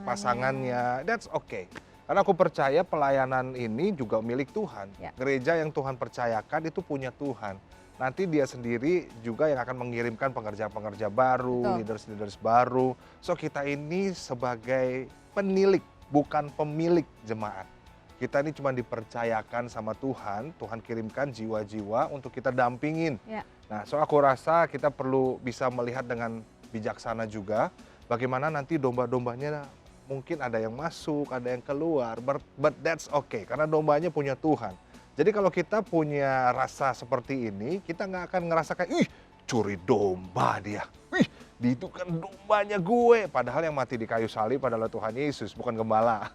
pasangannya, that's okay. Karena aku percaya pelayanan ini juga milik Tuhan. Ya. Gereja yang Tuhan percayakan itu punya Tuhan. Nanti dia sendiri juga yang akan mengirimkan pengerja-pengerja baru, Betul. leaders-leaders baru. So kita ini sebagai penilik, bukan pemilik jemaat. Kita ini cuma dipercayakan sama Tuhan, Tuhan kirimkan jiwa-jiwa untuk kita dampingin. Ya. Nah, so aku rasa kita perlu bisa melihat dengan bijaksana juga bagaimana nanti domba-dombanya mungkin ada yang masuk, ada yang keluar, but that's okay karena dombanya punya Tuhan. Jadi kalau kita punya rasa seperti ini, kita nggak akan ngerasa kayak, ih curi domba dia, ih itu kan dombanya gue. Padahal yang mati di kayu salib adalah Tuhan Yesus, bukan gembala.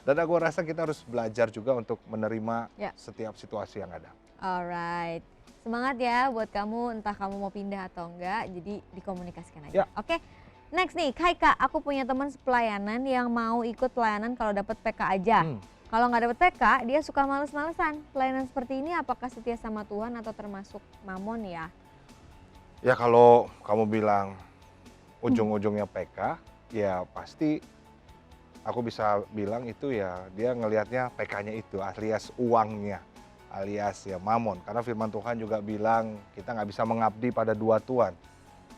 Dan aku rasa kita harus belajar juga untuk menerima setiap situasi yang ada. Alright, semangat ya buat kamu, entah kamu mau pindah atau enggak, jadi dikomunikasikan aja. Ya. Oke. Next nih, Kaika, aku punya teman pelayanan yang mau ikut pelayanan kalau dapat PK aja. Kalau nggak dapat PK, dia suka males-malesan. Pelayanan seperti ini apakah setia sama Tuhan atau termasuk mamon ya? Ya kalau kamu bilang ujung-ujungnya PK, ya pasti aku bisa bilang itu ya dia ngelihatnya PK-nya itu alias uangnya, alias ya mamon. Karena firman Tuhan juga bilang kita nggak bisa mengabdi pada dua tuan,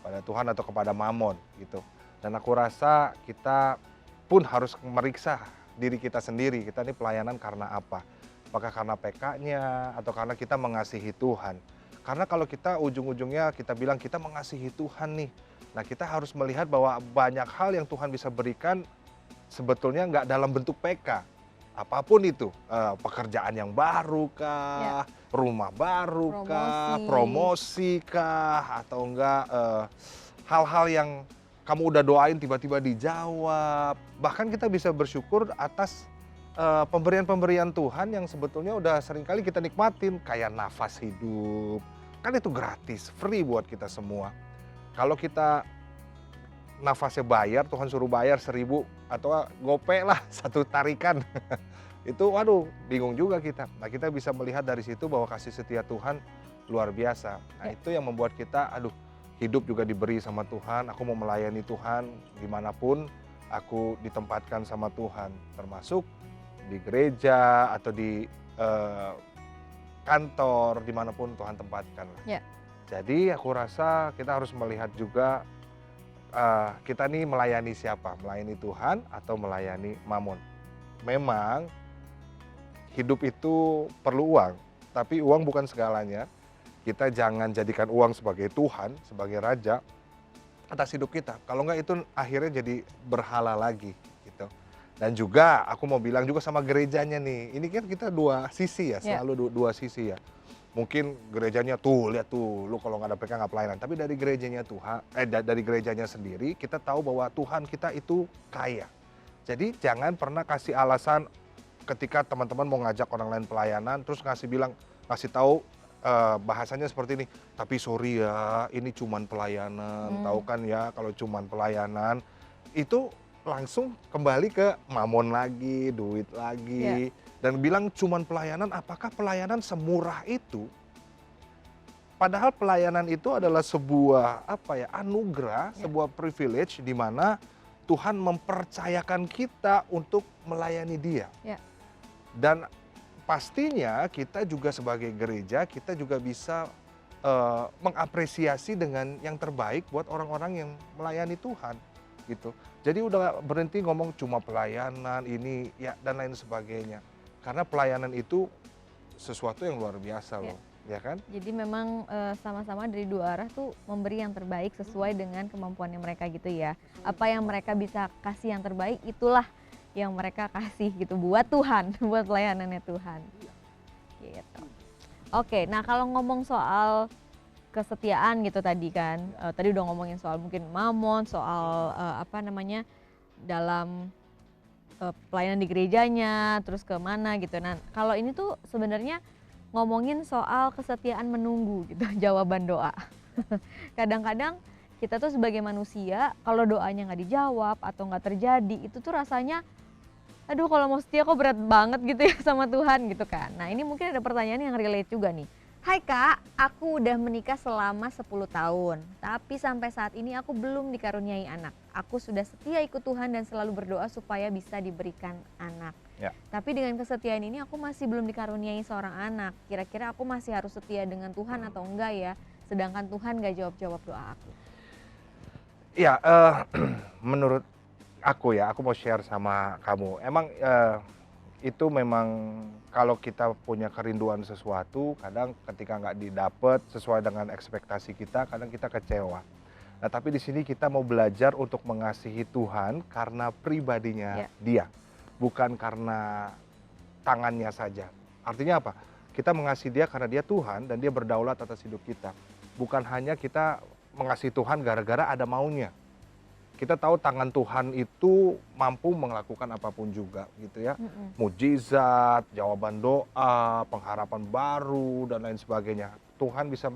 pada Tuhan atau kepada mamon gitu. Dan aku rasa kita pun harus meriksa diri kita sendiri, kita ini pelayanan karena apa? Apakah karena PK-nya atau karena kita mengasihi Tuhan? Karena kalau kita ujung-ujungnya kita bilang kita mengasihi Tuhan nih. Nah kita harus melihat bahwa banyak hal yang Tuhan bisa berikan sebetulnya nggak dalam bentuk PK. Apapun itu, pekerjaan yang baru Ya, kah, rumah baru kah, promosi. promosi kah, atau enggak hal-hal yang kamu udah doain tiba-tiba dijawab. Bahkan kita bisa bersyukur atas pemberian-pemberian Tuhan yang sebetulnya udah seringkali kita nikmatin, kayak nafas hidup. Kan itu gratis, free buat kita semua. Kalau kita nafasnya bayar, Tuhan suruh bayar 1.000 atau gope lah satu tarikan. Itu waduh bingung juga kita. Nah kita bisa melihat dari situ bahwa kasih setia Tuhan luar biasa. Nah Ya. itu yang membuat kita aduh hidup juga diberi sama Tuhan. Aku mau melayani Tuhan dimanapun aku ditempatkan sama Tuhan. Termasuk di gereja atau di kantor dimanapun Tuhan tempatkan lah. Ya. Jadi aku rasa kita harus melihat juga kita nih melayani siapa? Melayani Tuhan atau melayani Mamon? Memang hidup itu perlu uang, tapi uang bukan segalanya. Kita jangan jadikan uang sebagai Tuhan, sebagai Raja atas hidup kita. Kalau enggak itu akhirnya jadi berhala lagi gitu. Dan juga aku mau bilang juga sama gerejanya nih, ini kan kita dua sisi ya, Ya. selalu dua sisi ya. Mungkin gerejanya tuh, lihat tuh, lu kalau nggak ada PK nggak pelayanan. Tapi dari gerejanya Tuhan, dari gerejanya sendiri, kita tahu bahwa Tuhan kita itu kaya. Jadi jangan pernah kasih alasan ketika teman-teman mau ngajak orang lain pelayanan, terus ngasih tahu bahasanya seperti ini. Tapi sorry ya, ini cuman pelayanan. Tahu kan ya, kalau cuman pelayanan itu langsung kembali ke mamon lagi, duit lagi. Dan bilang cuman pelayanan, apakah pelayanan semurah itu? Padahal pelayanan itu adalah sebuah anugerah, sebuah privilege di mana Tuhan mempercayakan kita untuk melayani Dia. Ya. Dan pastinya kita juga sebagai gereja kita juga bisa mengapresiasi dengan yang terbaik buat orang-orang yang melayani Tuhan gitu. Jadi udah berhenti ngomong cuma pelayanan ini ya dan lain sebagainya. Karena pelayanan itu sesuatu yang luar biasa loh, ya kan? Jadi memang sama-sama dari dua arah tuh memberi yang terbaik sesuai dengan kemampuannya mereka gitu ya. Apa yang mereka bisa kasih yang terbaik itulah yang mereka kasih gitu buat Tuhan, buat pelayanannya Tuhan. Gitu. Oke, nah kalau ngomong soal kesetiaan gitu tadi kan, tadi udah ngomongin soal mungkin mamon, soal dalam pelayanan di gerejanya, terus ke mana gitu. Nah, kalau ini tuh sebenarnya ngomongin soal kesetiaan menunggu gitu, jawaban doa. Kadang-kadang kita tuh sebagai manusia, kalau doanya nggak dijawab atau nggak terjadi, itu tuh rasanya, aduh kalau mau setia kok berat banget gitu ya sama Tuhan gitu kan. Nah ini mungkin ada pertanyaan yang relate juga nih. Hai Kak, aku udah menikah selama 10 tahun, tapi sampai saat ini aku belum dikaruniai anak. Aku sudah setia ikut Tuhan dan selalu berdoa supaya bisa diberikan anak. Ya. Tapi dengan kesetiaan ini aku masih belum dikaruniai seorang anak. Kira-kira aku masih harus setia dengan Tuhan atau enggak ya? Sedangkan Tuhan gak jawab-jawab doa aku. Iya, menurut aku ya, aku mau share sama kamu. Emang itu memang kalau kita punya kerinduan sesuatu, kadang ketika nggak didapet sesuai dengan ekspektasi kita, kadang kita kecewa. Nah, tapi di sini kita mau belajar untuk mengasihi Tuhan karena pribadinya Dia, bukan karena tangannya saja. Artinya apa? Kita mengasihi Dia karena Dia Tuhan dan Dia berdaulat atas hidup kita. Bukan hanya kita mengasihi Tuhan gara-gara ada maunya. Kita tahu tangan Tuhan itu mampu melakukan apapun juga gitu ya. Mujizat, jawaban doa, pengharapan baru dan lain sebagainya. Tuhan bisa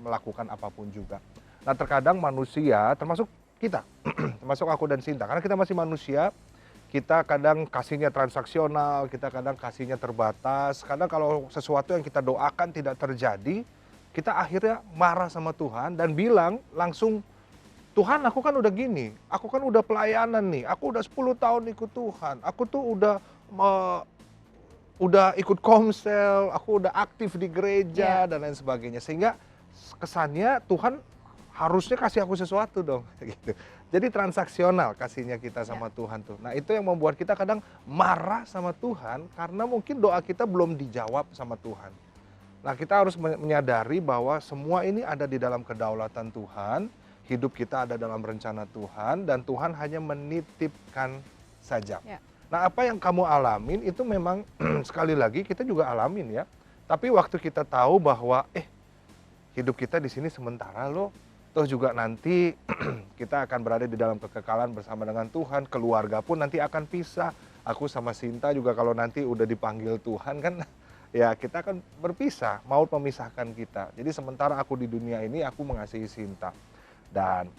melakukan apapun juga. Nah terkadang manusia termasuk kita, termasuk aku dan Sinta. Karena kita masih manusia, kita kadang kasihnya transaksional, kita kadang kasihnya terbatas. Kadang kalau sesuatu yang kita doakan tidak terjadi, kita akhirnya marah sama Tuhan dan bilang langsung, Tuhan aku kan udah gini, aku kan udah pelayanan nih, aku udah 10 tahun ikut Tuhan, aku tuh udah ikut komsel, aku udah aktif di gereja dan lain sebagainya. Sehingga kesannya Tuhan harusnya kasih aku sesuatu dong gitu. Jadi transaksional kasihnya kita sama Tuhan tuh. Nah itu yang membuat kita kadang marah sama Tuhan karena mungkin doa kita belum dijawab sama Tuhan. Nah, kita harus menyadari bahwa semua ini ada di dalam kedaulatan Tuhan, hidup kita ada dalam rencana Tuhan, dan Tuhan hanya menitipkan saja. Ya. Nah, apa yang kamu alamin itu memang sekali lagi kita juga alamin ya. Tapi waktu kita tahu bahwa hidup kita di sini sementara loh, toh juga nanti kita akan berada di dalam kekekalan bersama dengan Tuhan, keluarga pun nanti akan pisah. Aku sama Sinta juga kalau nanti udah dipanggil Tuhan kan ya kita akan berpisah, maut memisahkan kita. Jadi sementara aku di dunia ini aku mengasihi Sinta. Dan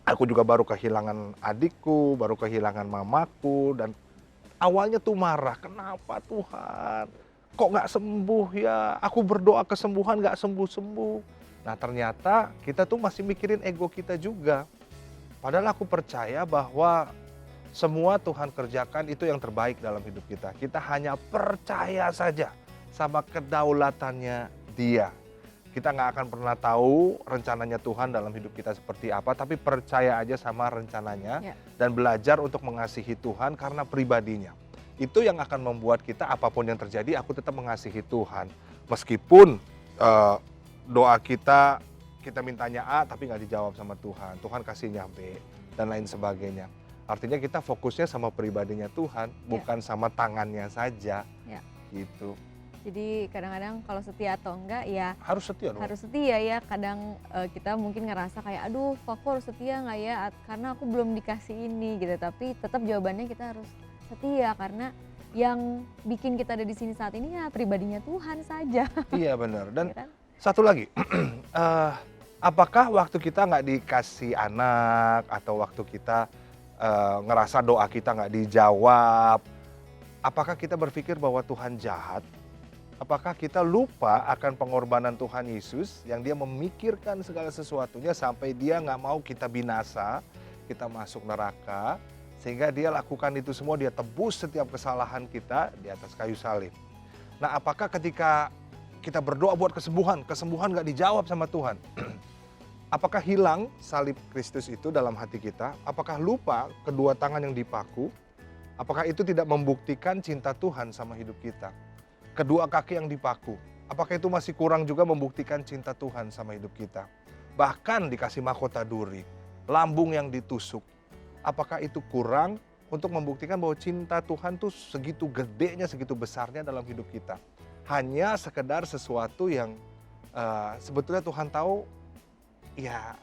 aku juga baru kehilangan adikku, baru kehilangan mamaku, dan awalnya tuh marah, kenapa Tuhan? Kok nggak sembuh ya? Aku berdoa kesembuhan nggak sembuh-sembuh. Nah ternyata kita tuh masih mikirin ego kita juga. Padahal aku percaya bahwa semua Tuhan kerjakan itu yang terbaik dalam hidup kita. Kita hanya percaya saja sama kedaulatannya Dia. Kita nggak akan pernah tahu rencananya Tuhan dalam hidup kita seperti apa, tapi percaya aja sama rencananya dan belajar untuk mengasihi Tuhan karena pribadinya. Itu yang akan membuat kita apapun yang terjadi, aku tetap mengasihi Tuhan. Meskipun doa kita mintanya A tapi nggak dijawab sama Tuhan. Tuhan kasihnya B dan lain sebagainya. Artinya kita fokusnya sama pribadinya Tuhan, bukan sama tangannya saja. Gitu. Jadi kadang-kadang kalau setia atau enggak ya harus setia dong. Harus setia ya. Kadang kita mungkin ngerasa kayak aduh aku harus setia nggak ya karena aku belum dikasih ini gitu. Tapi tetap jawabannya kita harus setia karena yang bikin kita ada di sini saat ini ya pribadinya Tuhan saja. Iya benar. Dan ya kan? satu lagi, apakah waktu kita nggak dikasih anak atau waktu kita ngerasa doa kita nggak dijawab, apakah kita berpikir bahwa Tuhan jahat? Apakah kita lupa akan pengorbanan Tuhan Yesus yang Dia memikirkan segala sesuatunya sampai Dia nggak mau kita binasa, kita masuk neraka, sehingga Dia lakukan itu semua, Dia tebus setiap kesalahan kita di atas kayu salib. Nah, apakah ketika kita berdoa buat kesembuhan nggak dijawab sama Tuhan? Apakah hilang salib Kristus itu dalam hati kita? Apakah lupa kedua tangan yang dipaku? Apakah itu tidak membuktikan cinta Tuhan sama hidup kita? Kedua kaki yang dipaku, apakah itu masih kurang juga membuktikan cinta Tuhan sama hidup kita? Bahkan dikasih mahkota duri, lambung yang ditusuk, apakah itu kurang untuk membuktikan bahwa cinta Tuhan tuh segitu gedenya, segitu besarnya dalam hidup kita? Hanya sekedar sesuatu yang sebetulnya Tuhan tahu, ya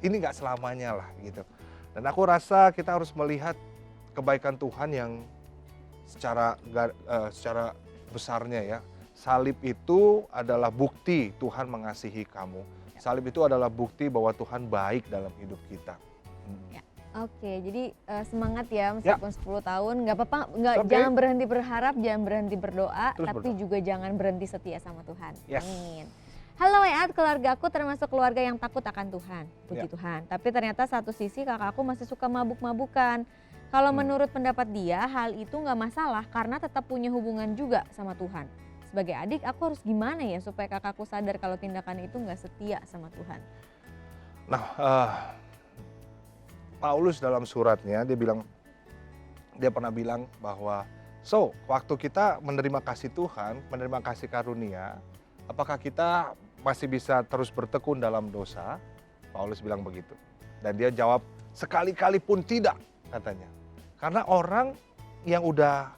ini gak selamanya lah gitu. Dan aku rasa kita harus melihat kebaikan Tuhan yang secara besarnya ya. Salib itu adalah bukti Tuhan mengasihi kamu. Salib itu adalah bukti bahwa Tuhan baik dalam hidup kita. Ya. Oke, jadi semangat ya meskipun 10 tahun, nggak apa-apa, Okay. jangan berhenti berharap, jangan berhenti berdoa, Terus tapi berdoa. juga jangan berhenti setia sama Tuhan. Yes. Amin. Halo Weat, keluarga aku termasuk keluarga yang takut akan Tuhan, puji Tuhan. Tapi ternyata satu sisi kakakku masih suka mabuk-mabukan. Kalau menurut pendapat dia, hal itu nggak masalah karena tetap punya hubungan juga sama Tuhan. Sebagai adik, aku harus gimana ya supaya kakakku sadar kalau tindakan itu nggak setia sama Tuhan? Nah, Paulus dalam suratnya dia pernah bilang bahwa waktu kita menerima kasih Tuhan, menerima kasih karunia, apakah kita masih bisa terus bertekun dalam dosa? Paulus bilang begitu. Dan dia jawab, sekali-kali pun tidak, katanya. Karena orang yang udah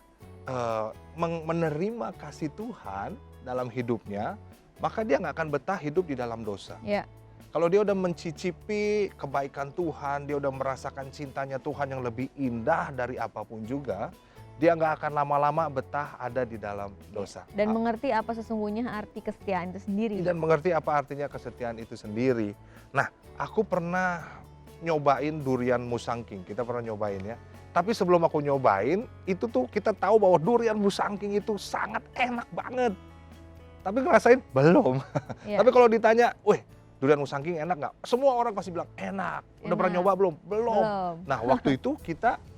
menerima kasih Tuhan dalam hidupnya, maka dia nggak akan betah hidup di dalam dosa. Ya. Kalau dia udah mencicipi kebaikan Tuhan, dia udah merasakan cintanya Tuhan yang lebih indah dari apapun juga, dia nggak akan lama-lama betah ada di dalam dosa. Dan mengerti apa sesungguhnya arti kesetiaan itu sendiri. Dan mengerti apa artinya kesetiaan itu sendiri. Nah, aku pernah nyobain durian musangking, kita pernah nyobain ya. Tapi sebelum aku nyobain, itu tuh kita tahu bahwa durian musangking itu sangat enak banget. Tapi ngerasain belum. Ya. Tapi kalau ditanya, weh durian musangking enak nggak? Semua orang pasti bilang enak. Udah pernah nyoba belum? Belum. Nah waktu itu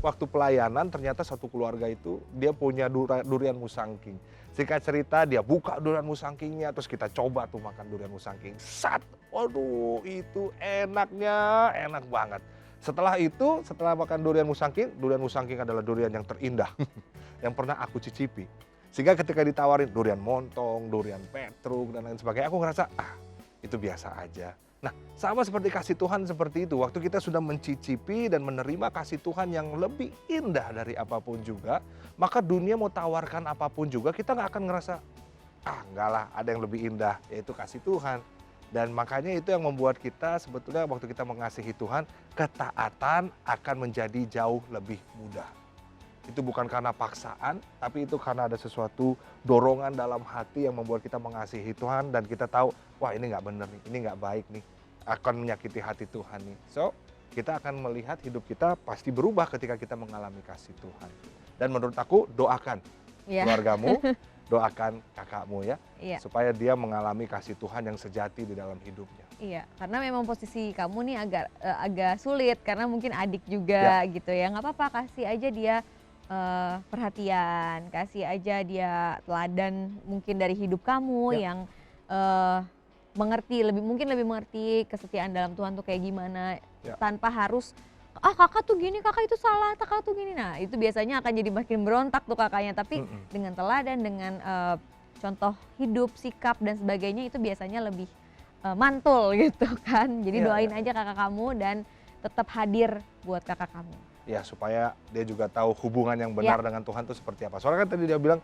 waktu pelayanan ternyata satu keluarga itu dia punya durian musangking. Singkat cerita dia buka durian musangkingnya, terus kita coba tuh makan durian musangking. Waduh itu enaknya, enak banget. Setelah makan durian musangking adalah durian yang terindah yang pernah aku cicipi. Sehingga ketika ditawarin durian montong, durian petruk dan lain sebagainya, aku ngerasa itu biasa aja. Nah, sama seperti kasih Tuhan seperti itu. Waktu kita sudah mencicipi dan menerima kasih Tuhan yang lebih indah dari apapun juga, maka dunia mau tawarkan apapun juga kita nggak akan ngerasa, enggak lah, ada yang lebih indah, yaitu kasih Tuhan. Dan makanya itu yang membuat kita sebetulnya waktu kita mengasihi Tuhan, ketaatan akan menjadi jauh lebih mudah. Itu bukan karena paksaan, tapi itu karena ada sesuatu dorongan dalam hati yang membuat kita mengasihi Tuhan dan kita tahu, wah ini nggak bener nih, ini nggak baik nih, akan menyakiti hati Tuhan nih. So, kita akan melihat hidup kita pasti berubah ketika kita mengalami kasih Tuhan. Dan menurut aku, doakan keluargamu, doakan kakakmu ya, supaya dia mengalami kasih Tuhan yang sejati di dalam hidupnya. Iya, karena memang posisi kamu nih agak sulit karena mungkin adik juga gitu ya. Nggak apa-apa, kasih aja dia perhatian, kasih aja dia teladan mungkin dari hidup kamu yang mungkin lebih mengerti kesetiaan dalam Tuhan tuh kayak gimana, tanpa harus kakak tuh gini, kakak itu salah, kakak tuh gini. Nah itu biasanya akan jadi makin berontak tuh kakaknya, tapi dengan teladan, dengan contoh hidup, sikap dan sebagainya itu biasanya lebih mantul gitu kan. Jadi doain aja kakak kamu dan tetap hadir buat kakak kamu. Ya, supaya dia juga tahu hubungan yang benar dengan Tuhan itu seperti apa. Soalnya kan tadi dia bilang,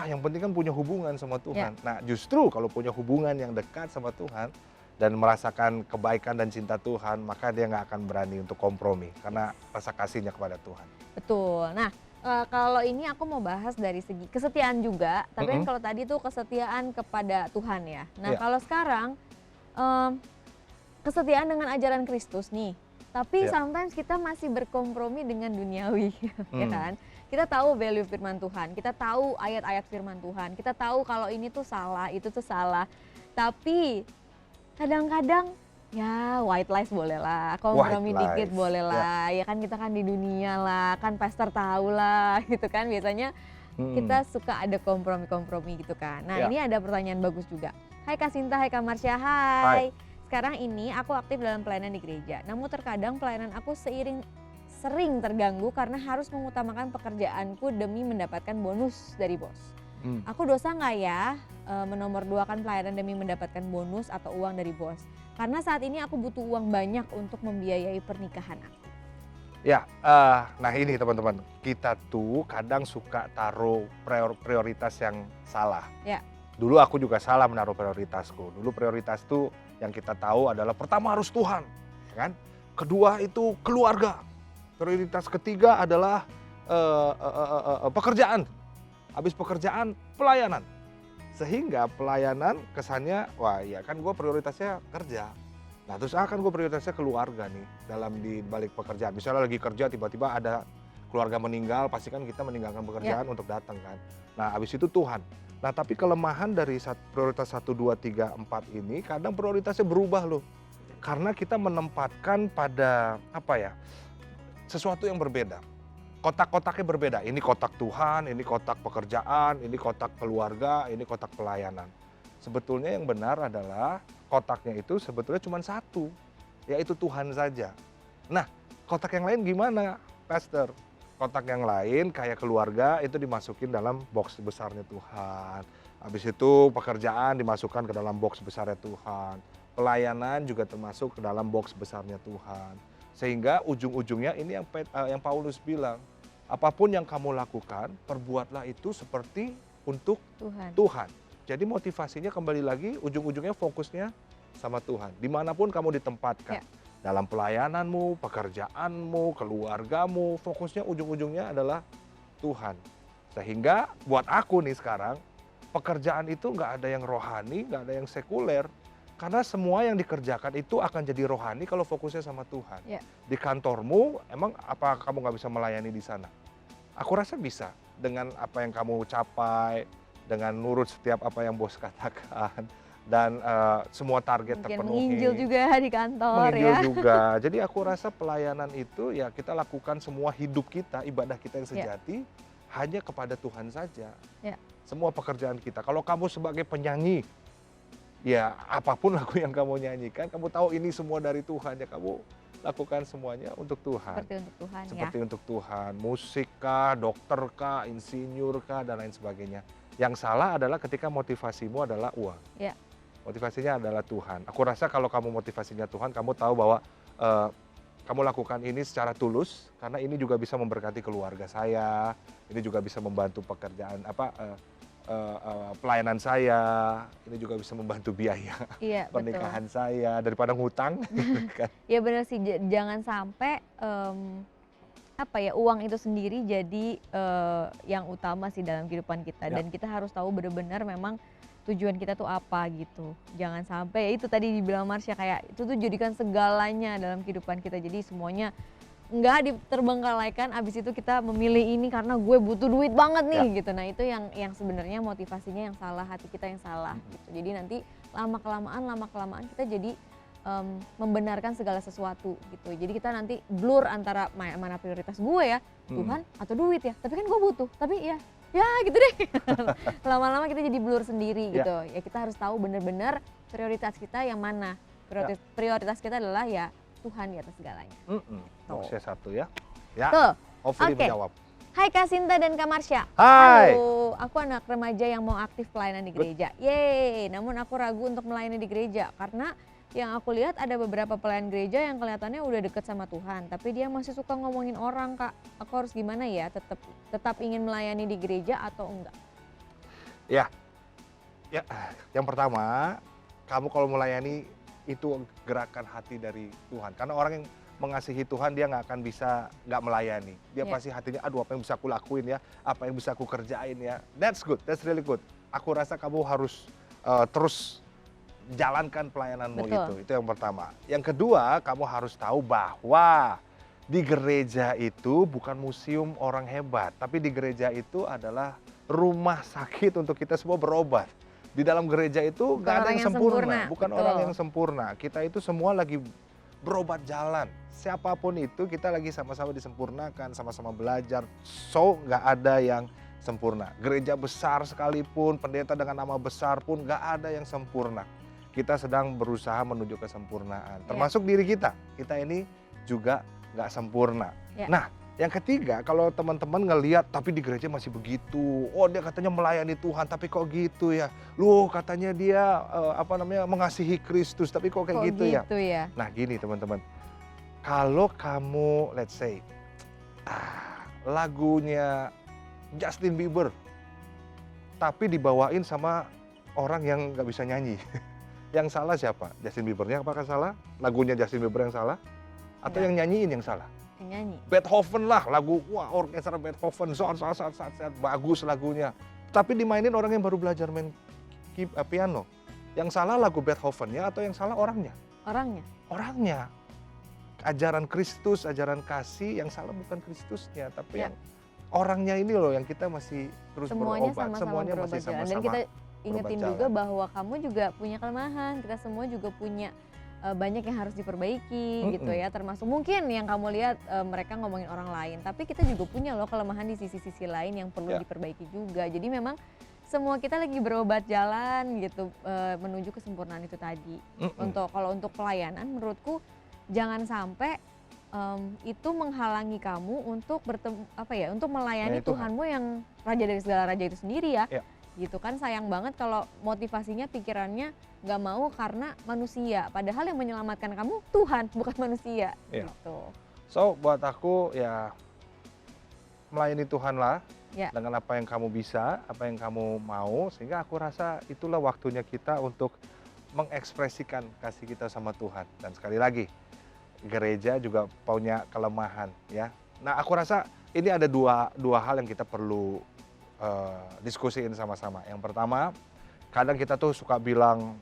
yang penting kan punya hubungan sama Tuhan. Nah justru kalau punya hubungan yang dekat sama Tuhan dan merasakan kebaikan dan cinta Tuhan, maka dia nggak akan berani untuk kompromi karena rasa kasihnya kepada Tuhan. Betul. Nah kalau ini aku mau bahas dari segi kesetiaan juga, tapi kan kalau tadi tuh kesetiaan kepada Tuhan ya. Nah kalau sekarang kesetiaan dengan ajaran Kristus nih. Tapi sometimes kita masih berkompromi dengan duniawi, ya kan? Kita tahu value firman Tuhan, kita tahu ayat-ayat firman Tuhan, kita tahu kalau ini tuh salah, itu tuh salah. Tapi kadang-kadang ya white lies boleh lah, kompromi dikit boleh lah, ya kan kita kan di dunia lah, kan pastor tahu lah gitu kan. Biasanya kita suka ada kompromi-kompromi gitu kan. Nah ini ada pertanyaan bagus juga. Hai Kak Sinta, hai Kak Marsha, hai. Sekarang ini aku aktif dalam pelayanan di gereja, namun terkadang pelayanan aku sering terganggu karena harus mengutamakan pekerjaanku demi mendapatkan bonus dari bos. Aku dosa nggak ya menomorduakan pelayanan demi mendapatkan bonus atau uang dari bos? Karena saat ini aku butuh uang banyak untuk membiayai pernikahan aku. Ya, nah ini teman-teman, kita tuh kadang suka taruh prioritas yang salah. Dulu aku juga salah menaruh prioritasku. Dulu prioritas tuh yang kita tahu adalah pertama harus Tuhan, kan? Kedua itu keluarga. Prioritas ketiga adalah pekerjaan. Habis pekerjaan, pelayanan. Sehingga pelayanan kesannya, wah ya kan gue prioritasnya kerja. Nah terus kan gue prioritasnya keluarga nih dalam di balik pekerjaan. Misalnya lagi kerja tiba-tiba ada keluarga meninggal, pasti kan kita meninggalkan pekerjaan untuk datang kan. Nah habis itu Tuhan. Nah tapi kelemahan dari prioritas 1, 2, 3, 4 ini kadang prioritasnya berubah loh. Karena kita menempatkan pada sesuatu yang berbeda. Kotak-kotaknya berbeda, ini kotak Tuhan, ini kotak pekerjaan, ini kotak keluarga, ini kotak pelayanan. Sebetulnya yang benar adalah kotaknya itu sebetulnya cuma satu, yaitu Tuhan saja. Nah kotak yang lain gimana Pastor? Kotak yang lain kayak keluarga itu dimasukin dalam box besarnya Tuhan. Habis itu pekerjaan dimasukkan ke dalam box besarnya Tuhan. Pelayanan juga termasuk ke dalam box besarnya Tuhan. Sehingga ujung-ujungnya ini yang Paulus bilang, apapun yang kamu lakukan, perbuatlah itu seperti untuk Tuhan. Jadi motivasinya kembali lagi ujung-ujungnya fokusnya sama Tuhan. Dimanapun kamu ditempatkan. Dalam pelayananmu, pekerjaanmu, keluargamu, fokusnya ujung-ujungnya adalah Tuhan. Sehingga buat aku nih sekarang, pekerjaan itu nggak ada yang rohani, nggak ada yang sekuler. Karena semua yang dikerjakan itu akan jadi rohani kalau fokusnya sama Tuhan. Di kantormu, emang apa kamu nggak bisa melayani di sana? Aku rasa bisa, dengan apa yang kamu capai, dengan nurut setiap apa yang bos katakan. Dan semua target mungkin terpenuhi. Menginjil juga di kantor menginjil juga. Jadi aku rasa pelayanan itu ya kita lakukan semua hidup kita, ibadah kita yang sejati hanya kepada Tuhan saja. Semua pekerjaan kita. Kalau kamu sebagai penyanyi, ya apapun lagu yang kamu nyanyikan, kamu tahu ini semua dari Tuhan ya kamu lakukan semuanya untuk Tuhan. Seperti untuk Tuhan ya. Seperti untuk Tuhan, musik kah, dokter kah, insinyur kah, dan lain sebagainya. Yang salah adalah ketika motivasimu adalah uang. Ya. Motivasinya adalah Tuhan. Aku rasa kalau kamu motivasinya Tuhan, kamu tahu bahwa kamu lakukan ini secara tulus, karena ini juga bisa memberkati keluarga saya, ini juga bisa membantu pekerjaan pelayanan saya, ini juga bisa membantu biaya Iya, betul. pernikahan saya daripada ngutang. gitu kan. Ya benar sih, jangan sampai uang itu sendiri jadi yang utama sih dalam kehidupan kita. Ya. Dan kita harus tahu benar-benar memang tujuan kita tuh apa gitu. Jangan sampai, ya itu tadi dibilang Marsha, kayak itu tuh jadikan segalanya dalam kehidupan kita. Jadi semuanya nggak diterbengkalaikan, abis itu kita memilih ini karena gue butuh duit banget nih gitu. Nah itu yang sebenarnya motivasinya yang salah, hati kita yang salah gitu. Jadi nanti lama-kelamaan kita jadi membenarkan segala sesuatu gitu. Jadi kita nanti blur antara mana prioritas gue ya, Tuhan atau duit ya. Tapi kan gue butuh, tapi ya gitu deh. Lama-lama kita jadi blur sendiri gitu. Ya kita harus tahu benar-benar prioritas kita yang mana. Prioritas kita adalah ya Tuhan di atas segalanya. Nomor 1 ya. Ya. Tuh. Hopefully Oke. menjawab. Hai Kak Sinta dan Kak Marsha. Hai. Halo, aku anak remaja yang mau aktif pelayanan di gereja. Yeay, namun aku ragu untuk melayani di gereja karena yang aku lihat ada beberapa pelayan gereja yang kelihatannya udah deket sama Tuhan, tapi dia masih suka ngomongin orang, Kak. Aku harus gimana ya? Tetap ingin melayani di gereja atau enggak? Ya. Yang pertama, kamu kalau melayani itu gerakan hati dari Tuhan. Karena orang yang mengasihi Tuhan, dia nggak akan bisa nggak melayani. Dia pasti hatinya, aduh apa yang bisa aku lakuin ya, apa yang bisa aku kerjain ya. That's good, that's really good. Aku rasa kamu harus terus jalankan pelayananmu. Itu yang pertama. Yang kedua, kamu harus tahu bahwa di gereja itu bukan museum orang hebat, tapi di gereja itu adalah rumah sakit untuk kita semua berobat. Di dalam gereja itu nggak ada yang sempurna, bukan orang yang sempurna. Kita itu semua lagi berobat jalan. Siapapun itu kita lagi sama-sama disempurnakan, sama-sama belajar. So nggak ada yang sempurna. Gereja besar sekalipun, pendeta dengan nama besar pun nggak ada yang sempurna. Kita sedang berusaha menuju kesempurnaan. Termasuk diri kita. Kita ini juga nggak sempurna. Nah, yang ketiga, kalau teman-teman ngelihat tapi di gereja masih begitu. Oh, dia katanya melayani Tuhan tapi kok gitu ya. Loh, katanya dia mengasihi Kristus tapi kok kayak gitu ya. Nah, gini teman-teman. Kalau kamu let's say lagunya Justin Bieber tapi dibawain sama orang yang nggak bisa nyanyi. Yang salah siapa? Justin Biebernya apakah salah? Lagunya Justin Bieber yang salah? Atau yang nyanyiin yang salah? Yang nyanyi. Beethoven lah, lagu orkestra Beethoven, bagus lagunya. Tapi dimainin orang yang baru belajar main piano. Yang salah lagu Beethovennya atau yang salah orangnya? Orangnya. Ajaran Kristus, ajaran kasih, yang salah bukan Kristusnya, tapi yang orangnya ini loh yang kita masih terus berobat. Semuanya masih sama-sama. Dan kita ingetin juga bahwa kamu juga punya kelemahan, kita semua juga punya banyak yang harus diperbaiki gitu ya, termasuk mungkin yang kamu lihat mereka ngomongin orang lain, tapi kita juga punya loh kelemahan di sisi-sisi lain yang perlu diperbaiki juga. Jadi memang semua kita lagi berobat jalan gitu menuju kesempurnaan itu tadi. Kalau untuk pelayanan menurutku jangan sampai itu menghalangi kamu untuk untuk melayani Tuhanmu yang raja dari segala raja itu sendiri ya. Gitu kan, sayang banget kalau motivasinya pikirannya nggak mau karena manusia, padahal yang menyelamatkan kamu Tuhan bukan manusia gitu. So buat aku ya melayani Tuhan lah dengan apa yang kamu bisa, apa yang kamu mau, sehingga aku rasa itulah waktunya kita untuk mengekspresikan kasih kita sama Tuhan. Dan sekali lagi, gereja juga punya kelemahan ya. Nah aku rasa ini ada dua hal yang kita perlu diskusiin sama-sama. Yang pertama, kadang kita tuh suka bilang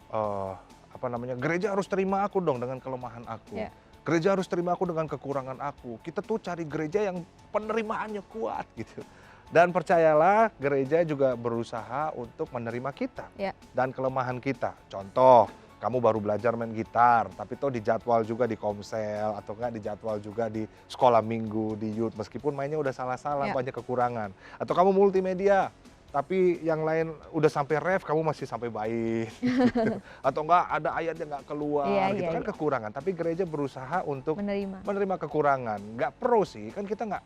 gereja harus terima aku dong dengan kelemahan aku. Gereja harus terima aku dengan kekurangan aku. Kita tuh cari gereja yang penerimaannya kuat gitu. Dan percayalah, gereja juga berusaha untuk menerima kita dan kelemahan kita. Contoh, kamu baru belajar main gitar, tapi tuh dijadwal juga di komsel atau enggak dijadwal juga di sekolah minggu, di youth, meskipun mainnya udah salah-salah, banyak kekurangan. Atau kamu multimedia, tapi yang lain udah sampai ref, kamu masih sampai bait, gitu. Atau enggak ada ayatnya nggak keluar, Iya, gitu iya, kan iya. kekurangan. Tapi gereja berusaha untuk Menerima. menerima kekurangan, nggak pro sih, kan kita nggak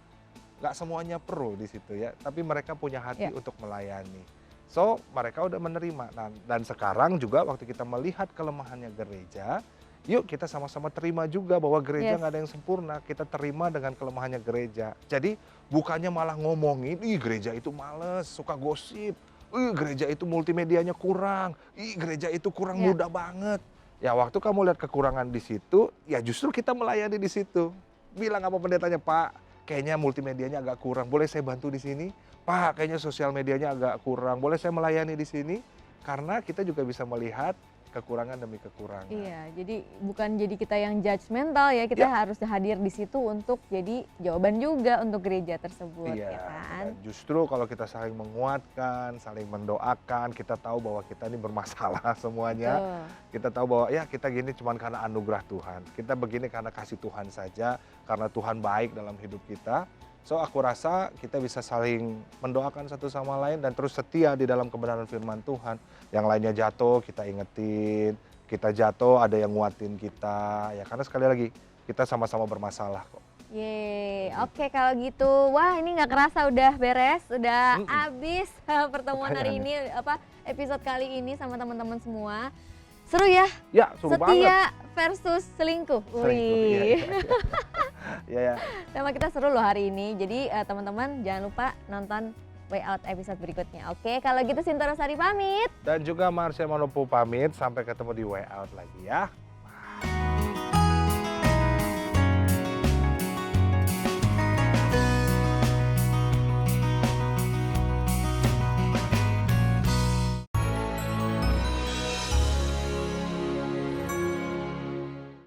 semuanya pro di situ ya, tapi mereka punya hati Ya. untuk melayani. So, mereka udah menerima. Nah, dan sekarang juga waktu kita melihat kelemahannya gereja, yuk kita sama-sama terima juga bahwa gereja Yes. nggak ada yang sempurna, kita terima dengan kelemahannya gereja. Jadi bukannya malah ngomongin, ih gereja itu males, suka gosip, ih gereja itu multimedianya kurang, ih gereja itu kurang Ya. muda banget. Ya waktu kamu lihat kekurangan di situ, ya justru kita melayani di situ. Bilang apa pendetanya, Pak, kayaknya multimedianya agak kurang, boleh saya bantu di sini? Pak, kayaknya sosial medianya agak kurang, boleh saya melayani di sini? Karena kita juga bisa melihat kekurangan demi kekurangan. Iya, jadi bukan jadi kita yang judgmental ya, kita Ya. harus hadir di situ untuk jadi jawaban juga untuk gereja tersebut, ya Iya, kan? dan justru kalau kita saling menguatkan, saling mendoakan, kita tahu bahwa kita ini bermasalah semuanya. Betul. Kita tahu bahwa ya kita gini cuma karena anugerah Tuhan. Kita begini karena kasih Tuhan saja, karena Tuhan baik dalam hidup kita. So aku rasa kita bisa saling mendoakan satu sama lain dan terus setia di dalam kebenaran firman Tuhan. Yang lainnya jatuh kita ingetin, kita jatuh ada yang nguatin kita. Ya karena sekali lagi kita sama-sama bermasalah kok. Yeay, oke kalau gitu. Wah ini nggak kerasa udah beres, udah habis pertemuan hari ini, episode kali ini sama teman-teman semua. Seru ya, Ya seru banget. setia versus selingkuh. Selingkuh, iya, Wih. iya, iya. Iya, ya. Tema kita seru loh hari ini. Jadi teman-teman jangan lupa nonton Way Out episode berikutnya. Oke, kalau gitu Sintoro Sari pamit. Dan juga Marsha Manopo pamit, sampai ketemu di Way Out lagi ya.